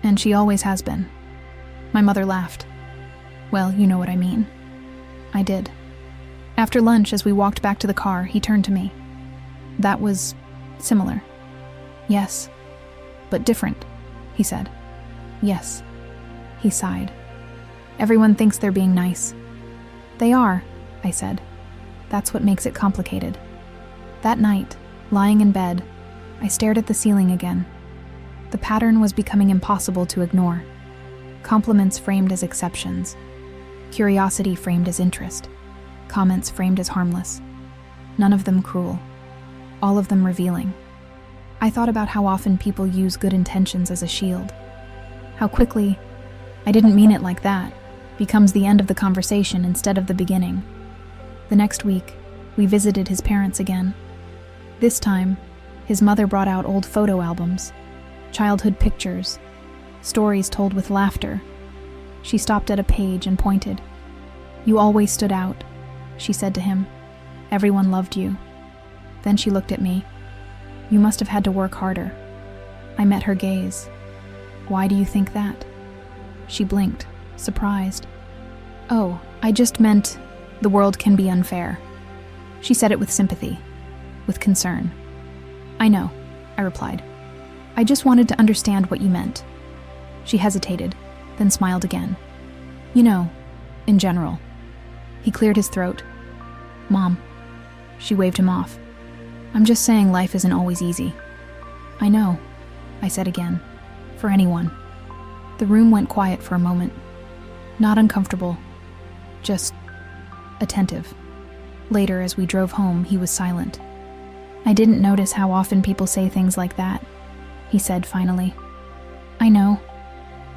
"and she always has been." My mother laughed. "Well, you know what I mean." I did. After lunch, as we walked back to the car, he turned to me. "That was similar." "Yes, but different," he said. "Yes." He sighed. "Everyone thinks they're being nice." "They are," I said. "That's what makes it complicated." That night, lying in bed, I stared at the ceiling again. The pattern was becoming impossible to ignore. Compliments framed as exceptions. Curiosity framed as interest. Comments framed as harmless. None of them cruel. All of them revealing. I thought about how often people use good intentions as a shield. How quickly, "I didn't mean it like that," becomes the end of the conversation instead of the beginning. The next week, we visited his parents again. This time, his mother brought out old photo albums, childhood pictures, stories told with laughter. She stopped at a page and pointed. "You always stood out," she said to him. "Everyone loved you." Then she looked at me. "You must have had to work harder." I met her gaze. "Why do you think that?" She blinked, surprised. "Oh, I just meant the world can be unfair." She said it with sympathy, with concern. "I know," I replied. "I just wanted to understand what you meant." She hesitated, then smiled again. "You know, in general." He cleared his throat. "Mom." She waved him off. "I'm just saying life isn't always easy." "I know," I said again. "For anyone." The room went quiet for a moment. Not uncomfortable, just attentive. Later, as we drove home, he was silent. "I didn't notice how often people say things like that," he said finally. "I know."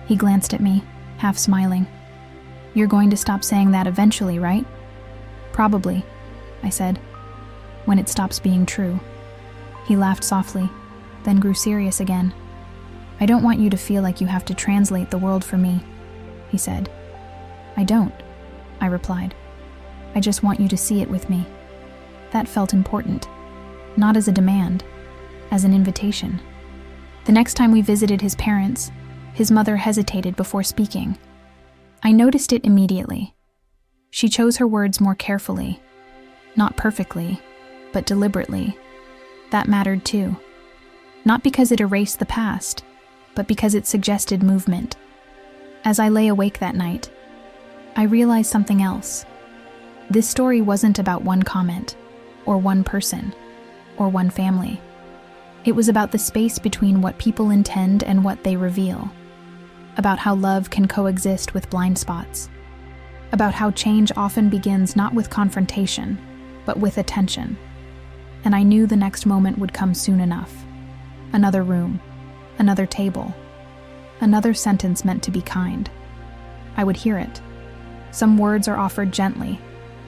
He glanced at me, half smiling. "You're going to stop saying that eventually, right?" "Probably," I said, "when it stops being true." He laughed softly, then grew serious again. "I don't want you to feel like you have to translate the world for me," he said. "I don't," I replied. "I just want you to see it with me." That felt important, not as a demand, as an invitation. The next time we visited his parents, his mother hesitated before speaking. I noticed it immediately. She chose her words more carefully, not perfectly, but deliberately. That mattered too. Not because it erased the past, but because it suggested movement. As I lay awake that night, I realized something else. This story wasn't about one comment, or one person, or one family. It was about the space between what people intend and what they reveal. About how love can coexist with blind spots. About how change often begins not with confrontation, but with attention. And I knew the next moment would come soon enough. Another room, another table, another sentence meant to be kind. I would hear it. Some words are offered gently,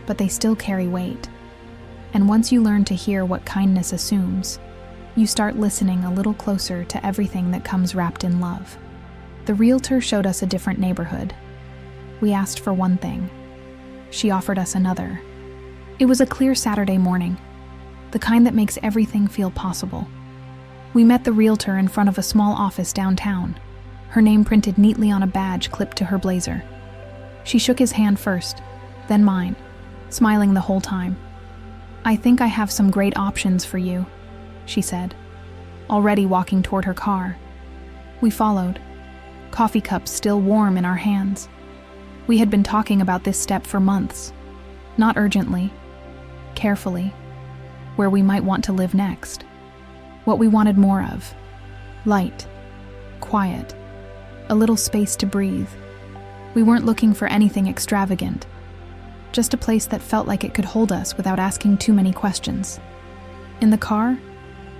but they still carry weight. And once you learn to hear what kindness assumes, you start listening a little closer to everything that comes wrapped in love. The realtor showed us a different neighborhood. We asked for one thing. She offered us another. It was a clear Saturday morning, the kind that makes everything feel possible. We met the realtor in front of a small office downtown, her name printed neatly on a badge clipped to her blazer. She shook his hand first, then mine, smiling the whole time. "I think I have some great options for you," she said, already walking toward her car. We followed, coffee cups still warm in our hands. We had been talking about this step for months, not urgently, carefully, where we might want to live next, what we wanted more of: light, quiet, a little space to breathe. We weren't looking for anything extravagant, just a place that felt like it could hold us without asking too many questions. In the car,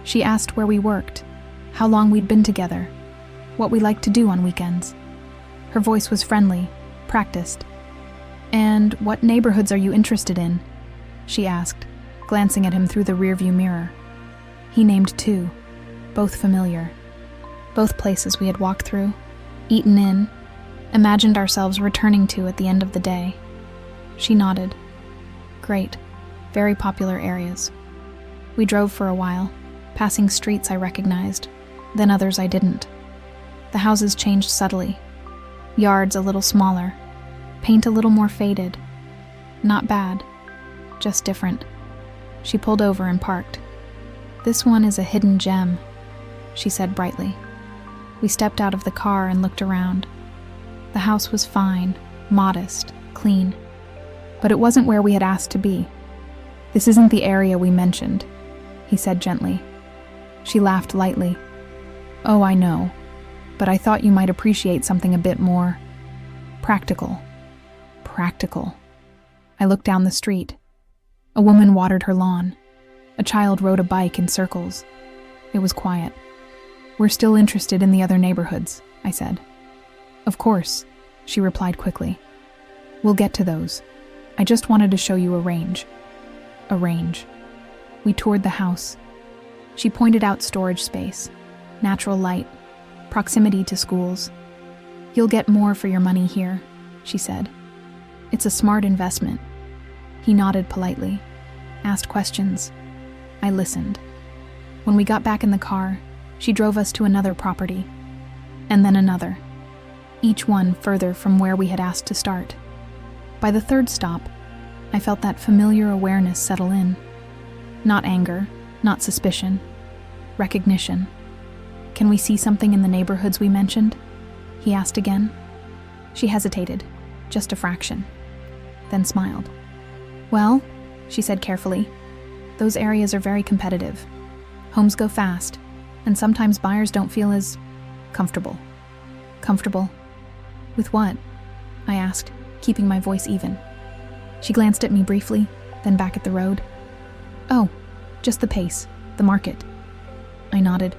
she asked where we worked, how long we'd been together, what we liked to do on weekends. Her voice was friendly, practiced. "And what neighborhoods are you interested in?" she asked, glancing at him through the rearview mirror. He named 2, both familiar. Both places we had walked through, eaten in, imagined ourselves returning to at the end of the day. She nodded. Great, very popular areas. We drove for a while, passing streets I recognized, then others I didn't. The houses changed subtly. Yards a little smaller, paint a little more faded. Not bad, just different. She pulled over and parked. "This one is a hidden gem," she said brightly. We stepped out of the car and looked around. The house was fine, modest, clean. But it wasn't where we had asked to be. "This isn't the area we mentioned," he said gently. She laughed lightly. "Oh, I know, but I thought you might appreciate something a bit more practical." Practical. I looked down the street. A woman watered her lawn. A child rode a bike in circles. It was quiet. "We're still interested in the other neighborhoods," I said. "Of course," she replied quickly. "We'll get to those. I just wanted to show you a range." A range. We toured the house. She pointed out storage space, natural light, proximity to schools. "You'll get more for your money here," she said. "It's a smart investment." He nodded politely, asked questions. I listened. When we got back in the car, she drove us to another property, and then another, each one further from where we had asked to start. By the third stop, I felt that familiar awareness settle in. Not anger, not suspicion, recognition. "Can we see something in the neighborhoods we mentioned?" he asked again. She hesitated, just a fraction, then smiled. "Well," she said carefully, "those areas are very competitive. Homes go fast, and sometimes buyers don't feel as comfortable." "Comfortable? With what?" I asked, keeping my voice even. She glanced at me briefly, then back at the road. "Oh, just the pace, the market." I nodded.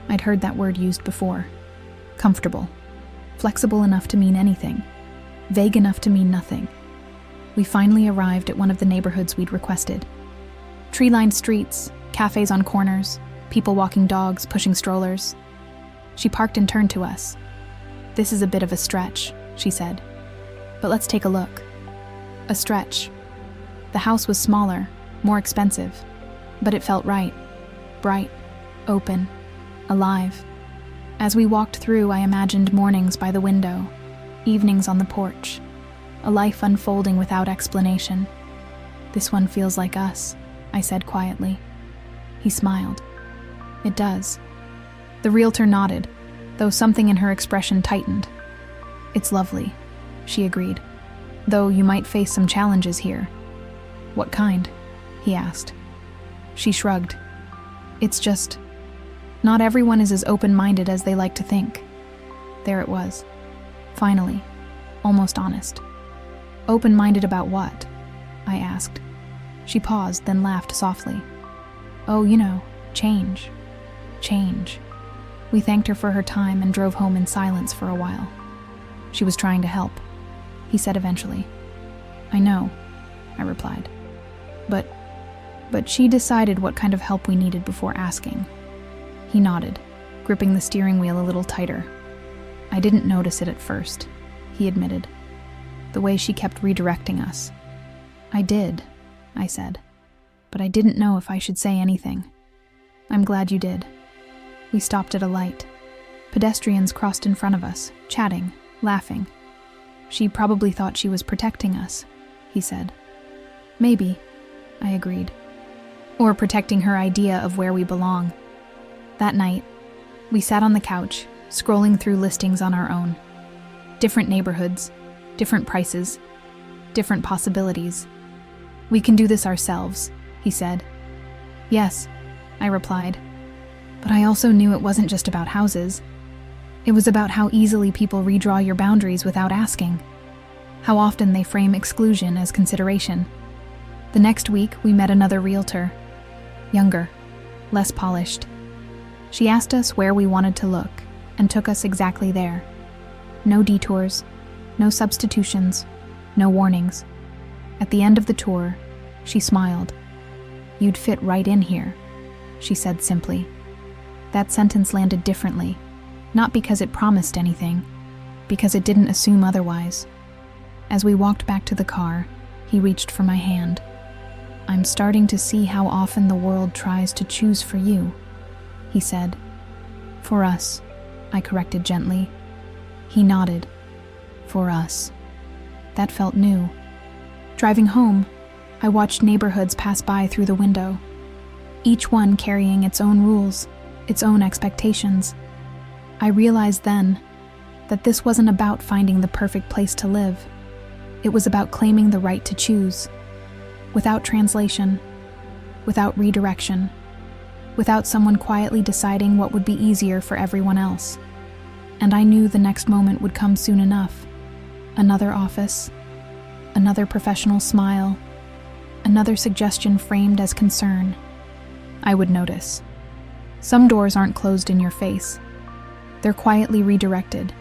I'd heard that word used before. Comfortable. Flexible enough to mean anything. Vague enough to mean nothing. We finally arrived at one of the neighborhoods we'd requested. Tree-lined streets, cafes on corners, people walking dogs, pushing strollers. She parked and turned to us. "This is a bit of a stretch," she said. "But let's take a look." A stretch. The house was smaller, more expensive, but it felt right. Bright, open, alive. As we walked through, I imagined mornings by the window, evenings on the porch, a life unfolding without explanation. "This one feels like us," I said quietly. He smiled. "It does." The realtor nodded, though something in her expression tightened. "It's lovely," she agreed, "though you might face some challenges here." "What kind?" he asked. She shrugged. "It's just, not everyone is as open-minded as they like to think." There it was. Finally, almost honest. "Open-minded about what?" I asked. She paused, then laughed softly. "Oh, you know, change. Change." We thanked her for her time and drove home in silence for a while. "She was trying to help," he said eventually. "I know," I replied. But she decided what kind of help we needed before asking." He nodded, gripping the steering wheel a little tighter. "I didn't notice it at first," he admitted. "The way she kept redirecting us." "I did," I said, "but I didn't know if I should say anything." "I'm glad you did." We stopped at a light. Pedestrians crossed in front of us, chatting, laughing. "She probably thought she was protecting us," he said. "Maybe," I agreed. or protecting her idea of where we belong. That night, we sat on the couch, scrolling through listings on our own. Different neighborhoods, different prices, different possibilities. "We can do this ourselves," he said. "Yes," I replied. But I also knew it wasn't just about houses. It was about how easily people redraw your boundaries without asking. How often they frame exclusion as consideration. The next week, we met another realtor. Younger, less polished. She asked us where we wanted to look and took us exactly there. No detours, no substitutions, no warnings. At the end of the tour, she smiled. "You'd fit right in here," she said simply. That sentence landed differently, not because it promised anything, because it didn't assume otherwise. As we walked back to the car, he reached for my hand. "I'm starting to see how often the world tries to choose for you," he said. "For us," I corrected gently. He nodded. "For us." That felt new. Driving home, I watched neighborhoods pass by through the window, each one carrying its own rules, its own expectations. I realized then that this wasn't about finding the perfect place to live. It was about claiming the right to choose, without translation, without redirection, without someone quietly deciding what would be easier for everyone else. And I knew the next moment would come soon enough. Another office, another professional smile, another suggestion framed as concern. I would notice. Some doors aren't closed in your face. They're quietly redirected.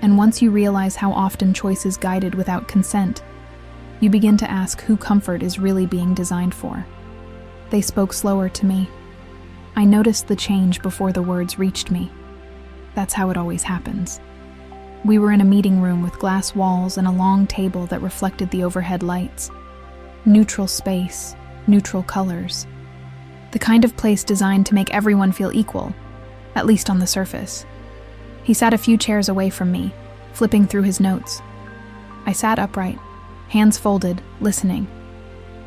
And once you realize how often choice is guided without consent, you begin to ask who comfort is really being designed for. They spoke slower to me. I noticed the change before the words reached me. That's how it always happens. We were in a meeting room with glass walls and a long table that reflected the overhead lights. Neutral space, neutral colors. The kind of place designed to make everyone feel equal, at least on the surface. He sat a few chairs away from me, flipping through his notes. I sat upright, hands folded, listening.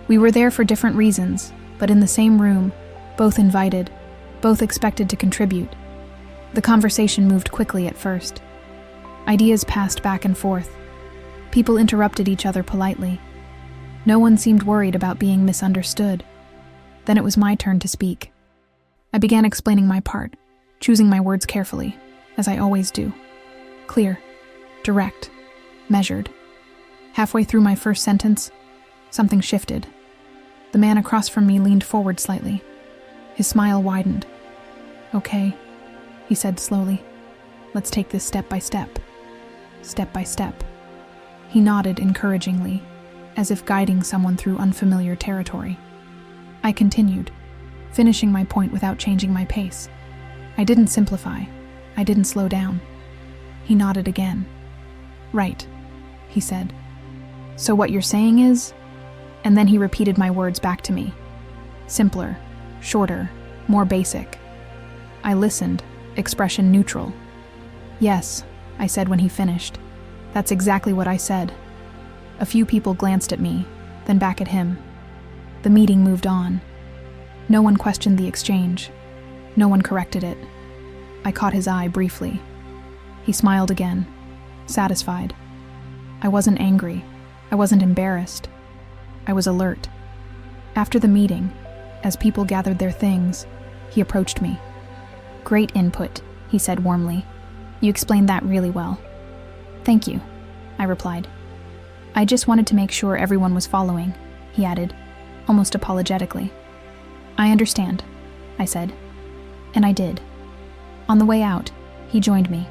We were there for different reasons, but in the same room, both invited, both expected to contribute. The conversation moved quickly at first. Ideas passed back and forth. People interrupted each other politely. No one seemed worried about being misunderstood. Then it was my turn to speak. I began explaining my part, choosing my words carefully, as I always do. Clear, direct, measured. Halfway through my first sentence, something shifted. The man across from me leaned forward slightly. His smile widened. "Okay," he said slowly. "Let's take this step by step. Step by step." He nodded encouragingly, as if guiding someone through unfamiliar territory. I continued, finishing my point without changing my pace. I didn't simplify. I didn't slow down. He nodded again. "Right," he said. "So what you're saying is..." And then he repeated my words back to me. Simpler, shorter, more basic. I listened, expression neutral. "Yes," I said when he finished. "That's exactly what I said." A few people glanced at me, then back at him. The meeting moved on. No one questioned the exchange. No one corrected it. I caught his eye briefly. He smiled again, satisfied. I wasn't angry. I wasn't embarrassed. I was alert. After the meeting, as people gathered their things, he approached me. "Great input," he said warmly. "You explained that really well." "Thank you," I replied. "I just wanted to make sure everyone was following," he added, almost apologetically. "I understand," I said. And I did. On the way out, he joined me.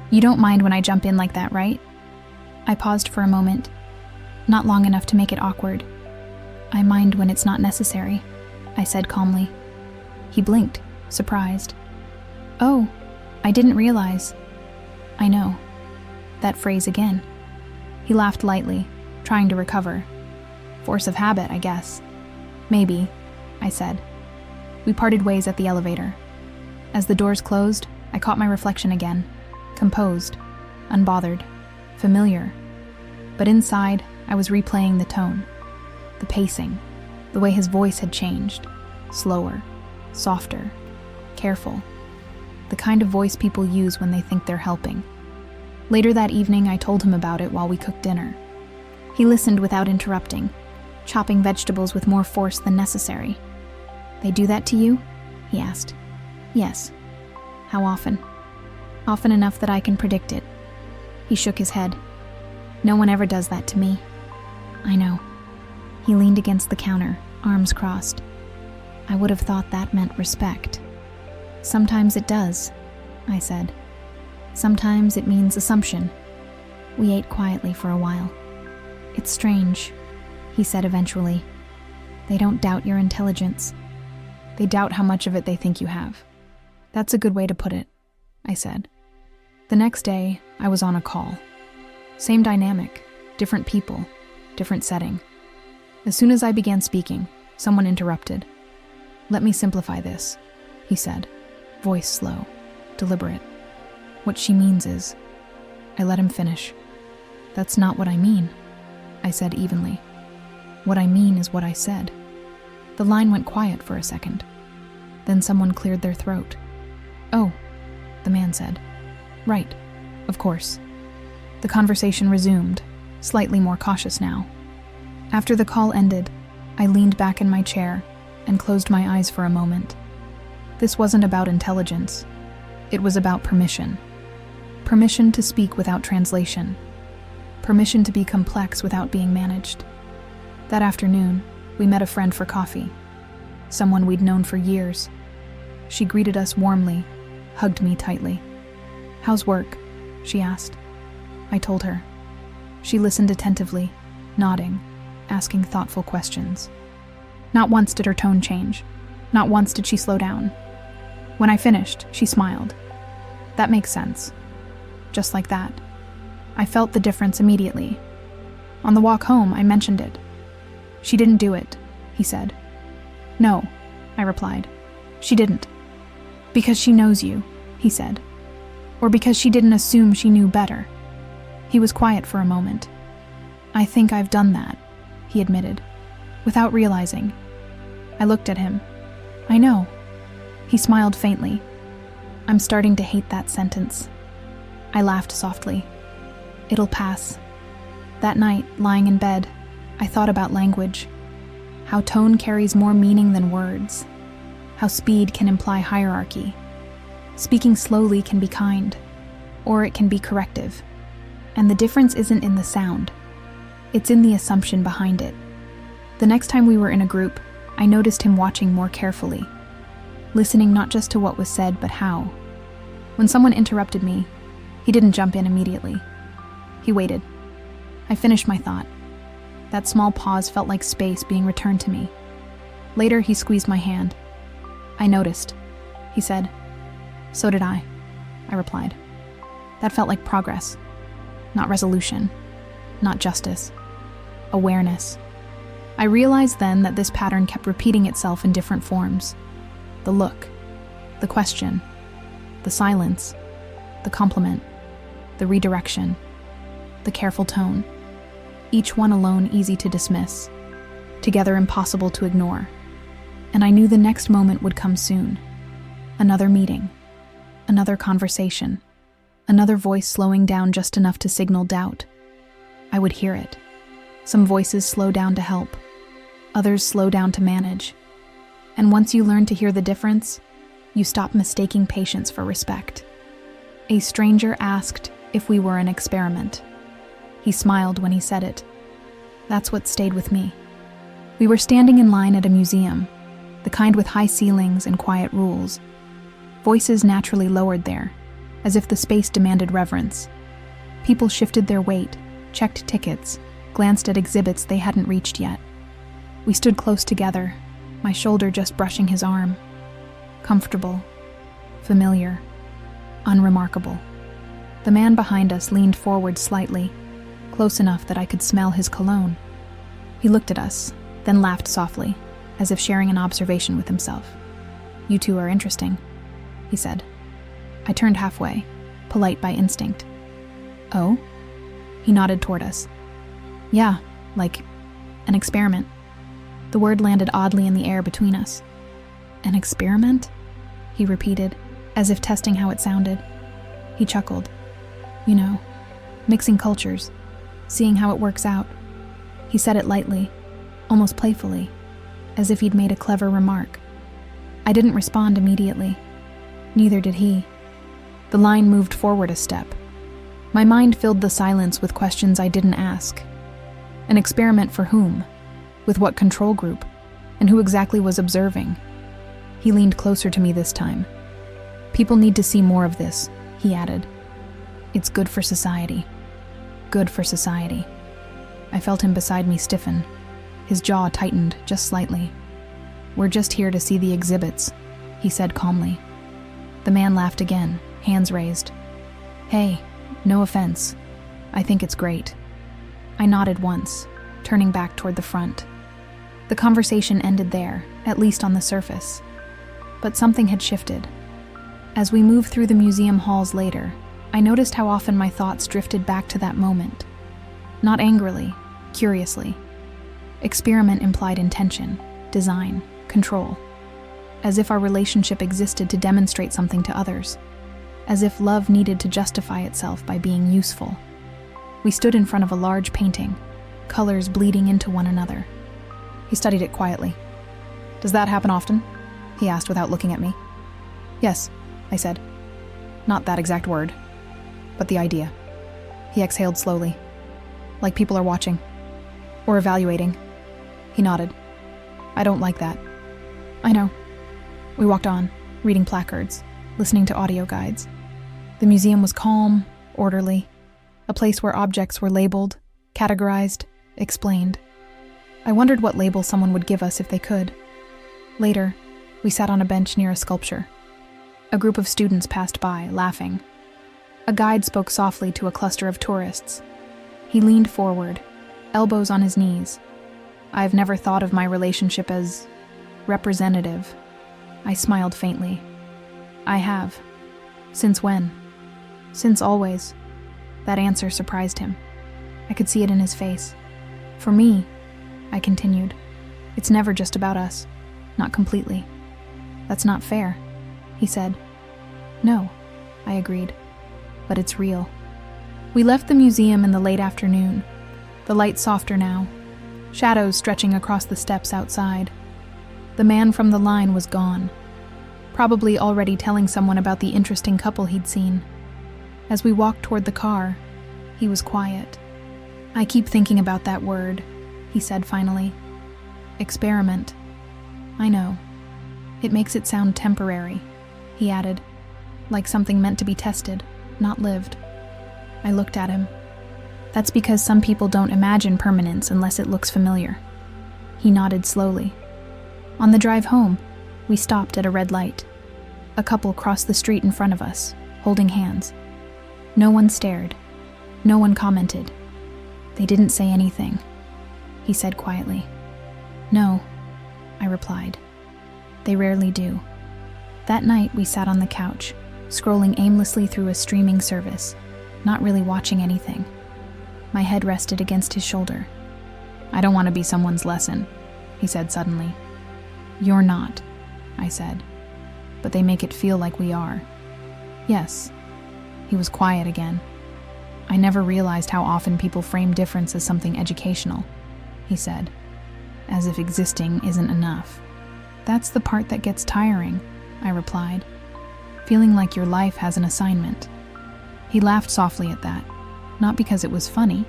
"You don't mind when I jump in like that, right?" I paused for a moment, not long enough to make it awkward. "I mind when it's not necessary," I said calmly. He blinked, surprised. "Oh, I didn't realize." "I know." That phrase again. He laughed lightly, trying to recover. "Force of habit, I guess." "Maybe," I said. We parted ways at the elevator. As the doors closed, I caught my reflection again, composed, unbothered, familiar. But inside, I was replaying the tone, the pacing, The way his voice had changed. Slower, softer, careful. The kind of voice people use when they think they're helping. Later that evening, I told him about it while we cooked dinner. He listened without interrupting, chopping vegetables with more force than necessary. "They do that to you?" he asked. "Yes." "How often?" "Often enough that I can predict it." He shook his head. "No one ever does that to me." "I know." He leaned against the counter, arms crossed. "I would have thought that meant respect." "Sometimes it does," I said. "Sometimes it means assumption." We ate quietly for a while. "It's strange," he said eventually. "They don't doubt your intelligence. They doubt how much of it they think you have." "That's a good way to put it," I said. The next day, I was on a call. Same dynamic, different people, different setting. As soon as I began speaking, someone interrupted. "Let me simplify this," he said, voice slow, deliberate. "What she means is..." I let him finish. "That's not what I mean," I said evenly. "What I mean is what I said." The line went quiet for a second. Then someone cleared their throat. "Oh," the man said. "Right, of course." The conversation resumed, slightly more cautious now. After the call ended, I leaned back in my chair and closed my eyes for a moment. This wasn't about intelligence. It was about permission. Permission to speak without translation. Permission to be complex without being managed. That afternoon, we met a friend for coffee. Someone we'd known for years. She greeted us warmly, hugged me tightly. "How's work?" she asked. I told her. She listened attentively, nodding, asking thoughtful questions. Not once did her tone change. Not once did she slow down. When I finished, she smiled. "That makes sense." Just like that. I felt the difference immediately. On the walk home, I mentioned it. "She didn't do it," he said. "No," I replied. "She didn't. Because she knows you," he said. "Or because she didn't assume she knew better." He was quiet for a moment. "I think I've done that," he admitted, without realizing. I looked at him. "I know." He smiled faintly. "I'm starting to hate that sentence." I laughed softly. "It'll pass." That night, lying in bed, I thought about language. How tone carries more meaning than words. How speed can imply hierarchy. Speaking slowly can be kind, or it can be corrective. And the difference isn't in the sound. It's in the assumption behind it. The next time we were in a group, I noticed him watching more carefully, listening not just to what was said, but how. When someone interrupted me, he didn't jump in immediately. He waited. I finished my thought. That small pause felt like space being returned to me. Later, he squeezed my hand. "I noticed," he said. "So did I replied. That felt like progress. Not resolution. Not justice. Awareness. I realized then that this pattern kept repeating itself in different forms. The look, the question, the silence, the compliment, the redirection, the careful tone. Each one alone easy to dismiss, together impossible to ignore. And I knew the next moment would come soon. Another meeting, another conversation, another voice slowing down just enough to signal doubt. I would hear it. Some voices slow down to help, others slow down to manage. And once you learn to hear the difference, you stop mistaking patience for respect. A stranger asked if we were an experiment. He smiled when he said it. That's what stayed with me. We were standing in line at a museum, the kind with high ceilings and quiet rules. Voices naturally lowered there, as if the space demanded reverence. People shifted their weight, checked tickets, glanced at exhibits they hadn't reached yet. We stood close together, my shoulder just brushing his arm. Comfortable, familiar, unremarkable. The man behind us leaned forward slightly, close enough that I could smell his cologne. He looked at us, then laughed softly, as if sharing an observation with himself. "You two are interesting," he said. I turned halfway, polite by instinct. "Oh?" He nodded toward us. "Yeah, like an experiment." The word landed oddly in the air between us. An experiment? He repeated, as if testing how it sounded. He chuckled. You know, mixing cultures, seeing how it works out. He said it lightly, almost playfully, as if he'd made a clever remark. I didn't respond immediately. Neither did he. The line moved forward a step. My mind filled the silence with questions I didn't ask. An experiment for whom? With what control group? And who exactly was observing? He leaned closer to me this time. People need to see more of this, he added. It's good for society. Good for society. I felt him beside me stiffen. His jaw tightened just slightly. We're just here to see the exhibits, he said calmly. The man laughed again, hands raised. Hey, no offense. I think it's great. I nodded once, turning back toward the front. The conversation ended there, at least on the surface. But something had shifted. As we moved through the museum halls later, I noticed how often my thoughts drifted back to that moment. Not angrily, curiously. Experiment implied intention, design, control. As if our relationship existed to demonstrate something to others. As if love needed to justify itself by being useful. We stood in front of a large painting, colors bleeding into one another. He studied it quietly. Does that happen often? He asked without looking at me. Yes, I said. Not that exact word, but the idea. He exhaled slowly, like people are watching, or evaluating. He nodded. I don't like that. I know. We walked on, reading placards, listening to audio guides. The museum was calm, orderly, a place where objects were labeled, categorized, explained. I wondered what label someone would give us if they could. Later, we sat on a bench near a sculpture. A group of students passed by, laughing. A guide spoke softly to a cluster of tourists. He leaned forward, elbows on his knees. I've never thought of my relationship as representative. I smiled faintly. I have. Since when? Since always. That answer surprised him. I could see it in his face. For me, I continued, it's never just about us. Not completely. That's not fair, he said. No, I agreed. But it's real. We left the museum in the late afternoon, the light softer now, shadows stretching across the steps outside. The man from the line was gone, probably already telling someone about the interesting couple he'd seen. As we walked toward the car, he was quiet. I keep thinking about that word, he said finally. Experiment. I know. It makes it sound temporary, he added, like something meant to be tested, not lived. I looked at him. That's because some people don't imagine permanence unless it looks familiar. He nodded slowly. On the drive home, we stopped at a red light. A couple crossed the street in front of us, holding hands. No one stared. No one commented. They didn't say anything, he said quietly. No, I replied. They rarely do. That night we sat on the couch, scrolling aimlessly through a streaming service, not really watching anything. My head rested against his shoulder. I don't want to be someone's lesson, he said suddenly. You're not, I said. But they make it feel like we are. Yes. He was quiet again. I never realized how often people frame difference as something educational, he said, as if existing isn't enough. That's the part that gets tiring, I replied, feeling like your life has an assignment. He laughed softly at that, not because it was funny,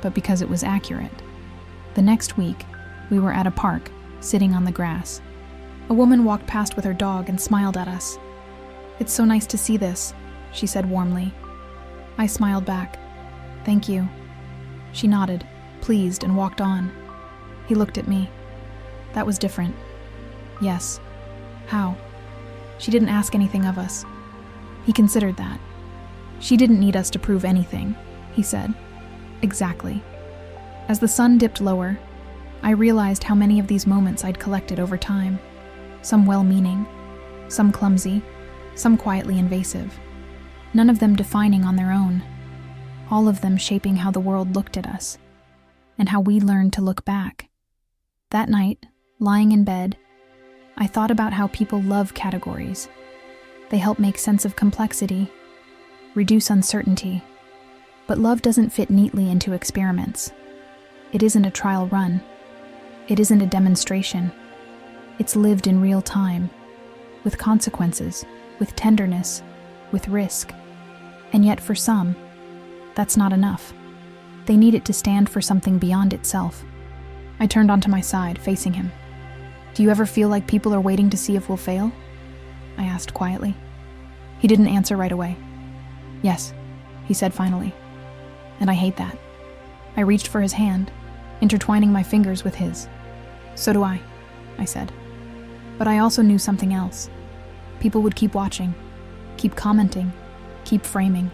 but because it was accurate. The next week, we were at a park, sitting on the grass. A woman walked past with her dog and smiled at us. It's so nice to see this, she said warmly. I smiled back. Thank you. She nodded, pleased, and walked on. He looked at me. That was different. Yes. How? She didn't ask anything of us. He considered that. She didn't need us to prove anything, he said. Exactly. As the sun dipped lower, I realized how many of these moments I'd collected over time. Some well-meaning, some clumsy, some quietly invasive. None of them defining on their own. All of them shaping how the world looked at us, and how we learned to look back. That night, Lying in bed, I thought about how people love categories. They help make sense of complexity, reduce uncertainty. But love doesn't fit neatly into experiments. It isn't a trial run. It isn't a demonstration. It's lived in real time, with consequences, with tenderness, with risk. And yet for some, that's not enough. They need it to stand for something beyond itself. I turned onto my side, facing him. "Do you ever feel like people are waiting to see if we'll fail?" I asked quietly. He didn't answer right away. "Yes," he said finally. "And I hate that." I reached for his hand, intertwining my fingers with his. "So do I said. But I also knew something else. People would keep watching, keep commenting, keep framing.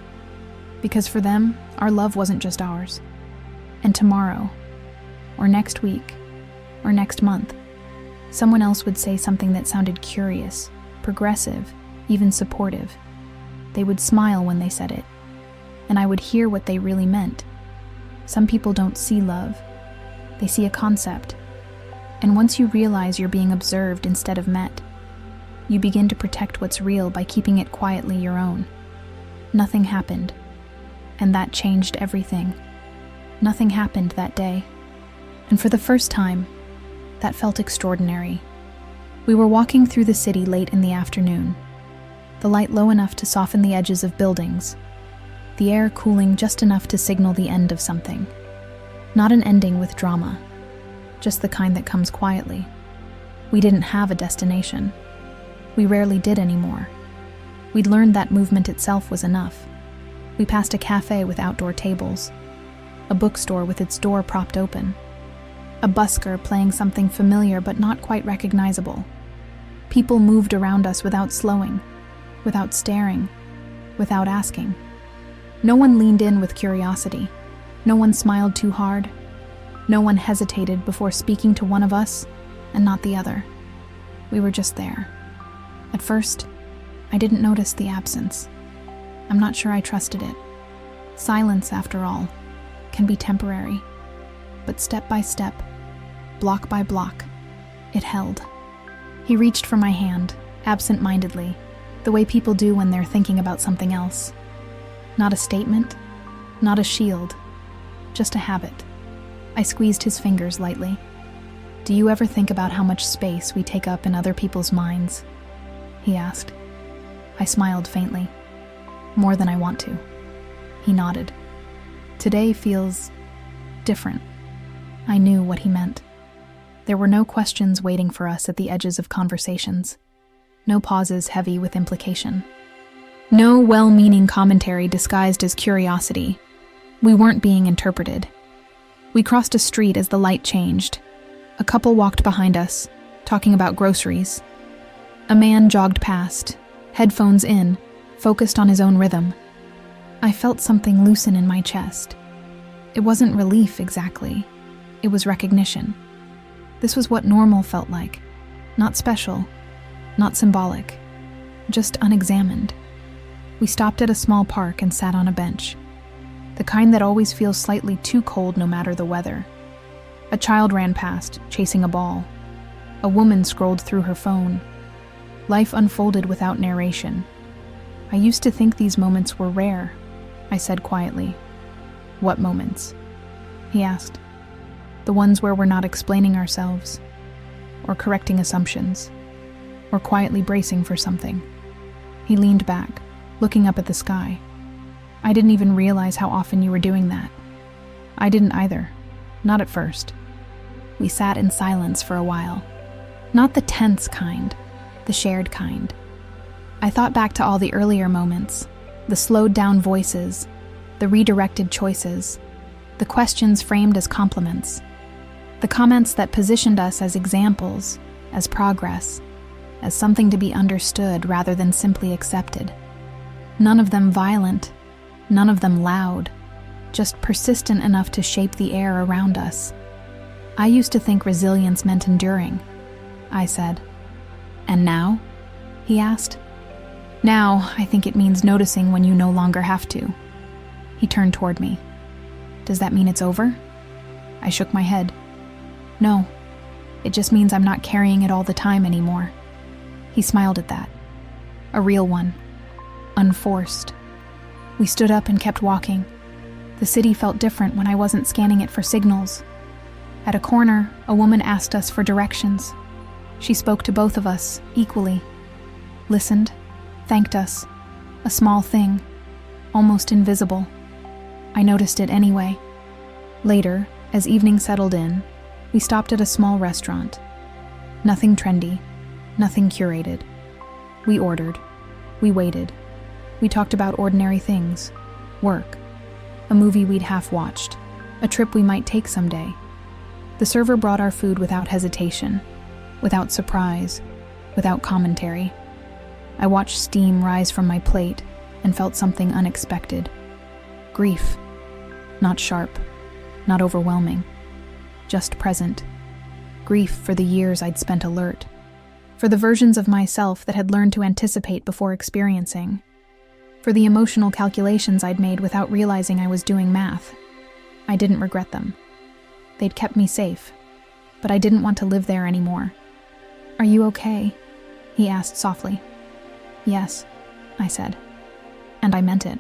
Because for them, our love wasn't just ours. And tomorrow, or next week, or next month, someone else would say something that sounded curious, progressive, even supportive. They would smile when they said it, and I would hear what they really meant. Some people don't see love. They see a concept. And once you realize you're being observed instead of met, you begin to protect what's real by keeping it quietly your own. Nothing happened, and that changed everything. Nothing happened that day. And for the first time, that felt extraordinary. We were walking through the city late in the afternoon, the light low enough to soften the edges of buildings, the air cooling just enough to signal the end of something. Not an ending with drama, just the kind that comes quietly. We didn't have a destination. We rarely did anymore. We'd learned that movement itself was enough. We passed a cafe with outdoor tables, a bookstore with its door propped open, a busker playing something familiar but not quite recognizable. People moved around us without slowing, without staring, without asking. No one leaned in with curiosity. No one smiled too hard. No one hesitated before speaking to one of us and not the other. We were just there. At first, I didn't notice the absence. I'm not sure I trusted it. Silence, after all, can be temporary. But step by step, block by block, it held. He reached for my hand, absent-mindedly, the way people do when they're thinking about something else. Not a statement, not a shield, just a habit. I squeezed his fingers lightly. "Do you ever think about how much space we take up in other people's minds?" he asked. I smiled faintly. "More than I want to." He nodded. "Today feels different." I knew what he meant. There were no questions waiting for us at the edges of conversations. No pauses heavy with implication. No well-meaning commentary disguised as curiosity. We weren't being interpreted. We crossed a street as the light changed. A couple walked behind us, talking about groceries. A man jogged past, headphones in, focused on his own rhythm. I felt something loosen in my chest. It wasn't relief exactly. It was recognition. This was what normal felt like. Not special, not symbolic, just unexamined. We stopped at a small park and sat on a bench. The kind that always feels slightly too cold no matter the weather. A child ran past, chasing a ball. A woman scrolled through her phone. Life unfolded without narration. I used to think these moments were rare, I said quietly. "What moments?" he asked. "The ones where we're not explaining ourselves, or correcting assumptions, or quietly bracing for something." He leaned back, looking up at the sky. "I didn't even realize how often you were doing that." I didn't either. Not at first. We sat in silence for a while. Not the tense kind, the shared kind. I thought back to all the earlier moments, the slowed down voices, the redirected choices, the questions framed as compliments, the comments that positioned us as examples, as progress, as something to be understood rather than simply accepted. None of them violent, none of them loud, just persistent enough to shape the air around us. I used to think resilience meant enduring, I said. "And now?" he asked. "Now, I think it means noticing when you no longer have to." He turned toward me. "Does that mean it's over?" I shook my head. "No, It just means I'm not carrying it all the time anymore." He smiled at that. A real one. Unforced. We stood up and kept walking. The city felt different when I wasn't scanning it for signals. At a corner, a woman asked us for directions. She spoke to both of us equally. Listened, thanked us. A small thing, almost invisible. I noticed it anyway. Later, as evening settled in, we stopped at a small restaurant. Nothing trendy, nothing curated. We ordered. We waited. We talked about ordinary things. Work. A movie we'd half-watched. A trip we might take someday. The server brought our food without hesitation, without surprise, without commentary. I watched steam rise from my plate and felt something unexpected. Grief. Not sharp, not overwhelming, just present. Grief for the years I'd spent alert, for the versions of myself that had learned to anticipate before experiencing, for the emotional calculations I'd made without realizing I was doing math. I didn't regret them. They'd kept me safe, but I didn't want to live there anymore. "Are you okay?" he asked softly. "Yes," I said, and I meant it.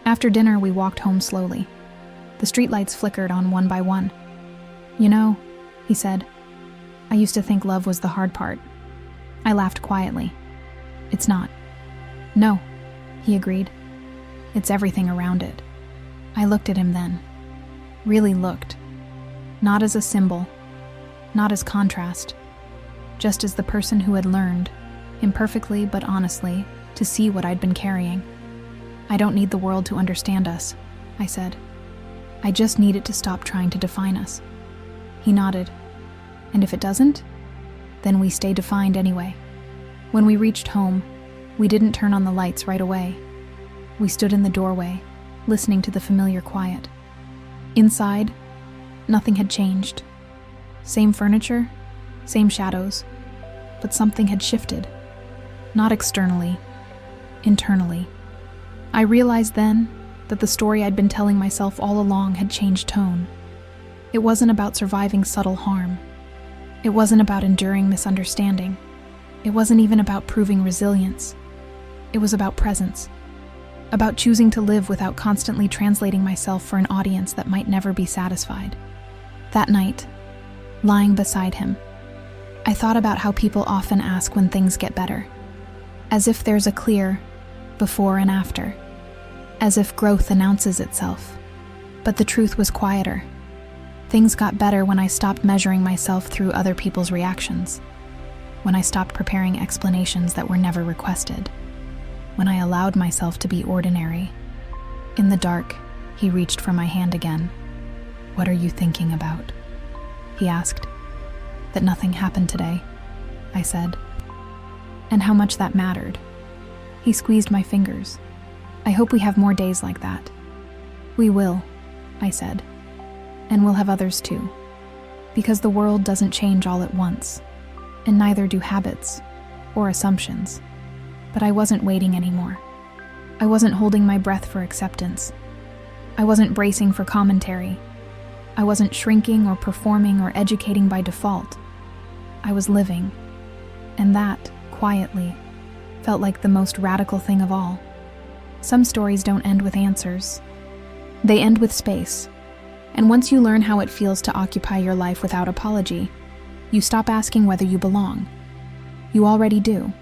After dinner, we walked home slowly. The streetlights flickered on one by one. "You know," he said, "I used to think love was the hard part." I laughed quietly. "It's not." "No," he agreed. "It's everything around it." I looked at him then. Really looked. Not as a symbol, not as contrast, just as the person who had learned, imperfectly but honestly, to see what I'd been carrying. "I don't need the world to understand us," I said. "I just need it to stop trying to define us." He nodded. "And if it doesn't, then we stay defined anyway." When we reached home, we didn't turn on the lights right away. We stood in the doorway, listening to the familiar quiet. Inside, nothing had changed. Same furniture, same shadows, but something had shifted. Not externally, internally. I realized then that the story I'd been telling myself all along had changed tone. It wasn't about surviving subtle harm. It wasn't about enduring misunderstanding. It wasn't even about proving resilience. It was about presence. About choosing to live without constantly translating myself for an audience that might never be satisfied. That night, lying beside him, I thought about how people often ask when things get better, as if there's a clear before and after, as if growth announces itself. But the truth was quieter. Things got better when I stopped measuring myself through other people's reactions, when I stopped preparing explanations that were never requested, when I allowed myself to be ordinary. In the dark, he reached for my hand again. "What are you thinking about?" he asked. "That nothing happened today," I said. "And how much that mattered." He squeezed my fingers. "I hope we have more days like that." "We will," I said. "And we'll have others too. Because the world doesn't change all at once, and neither do habits or assumptions." But I wasn't waiting anymore. I wasn't holding my breath for acceptance. I wasn't bracing for commentary. I wasn't shrinking or performing or educating by default. I was living. And that, quietly, felt like the most radical thing of all. Some stories don't end with answers. They end with space. And once you learn how it feels to occupy your life without apology, you stop asking whether you belong. You already do.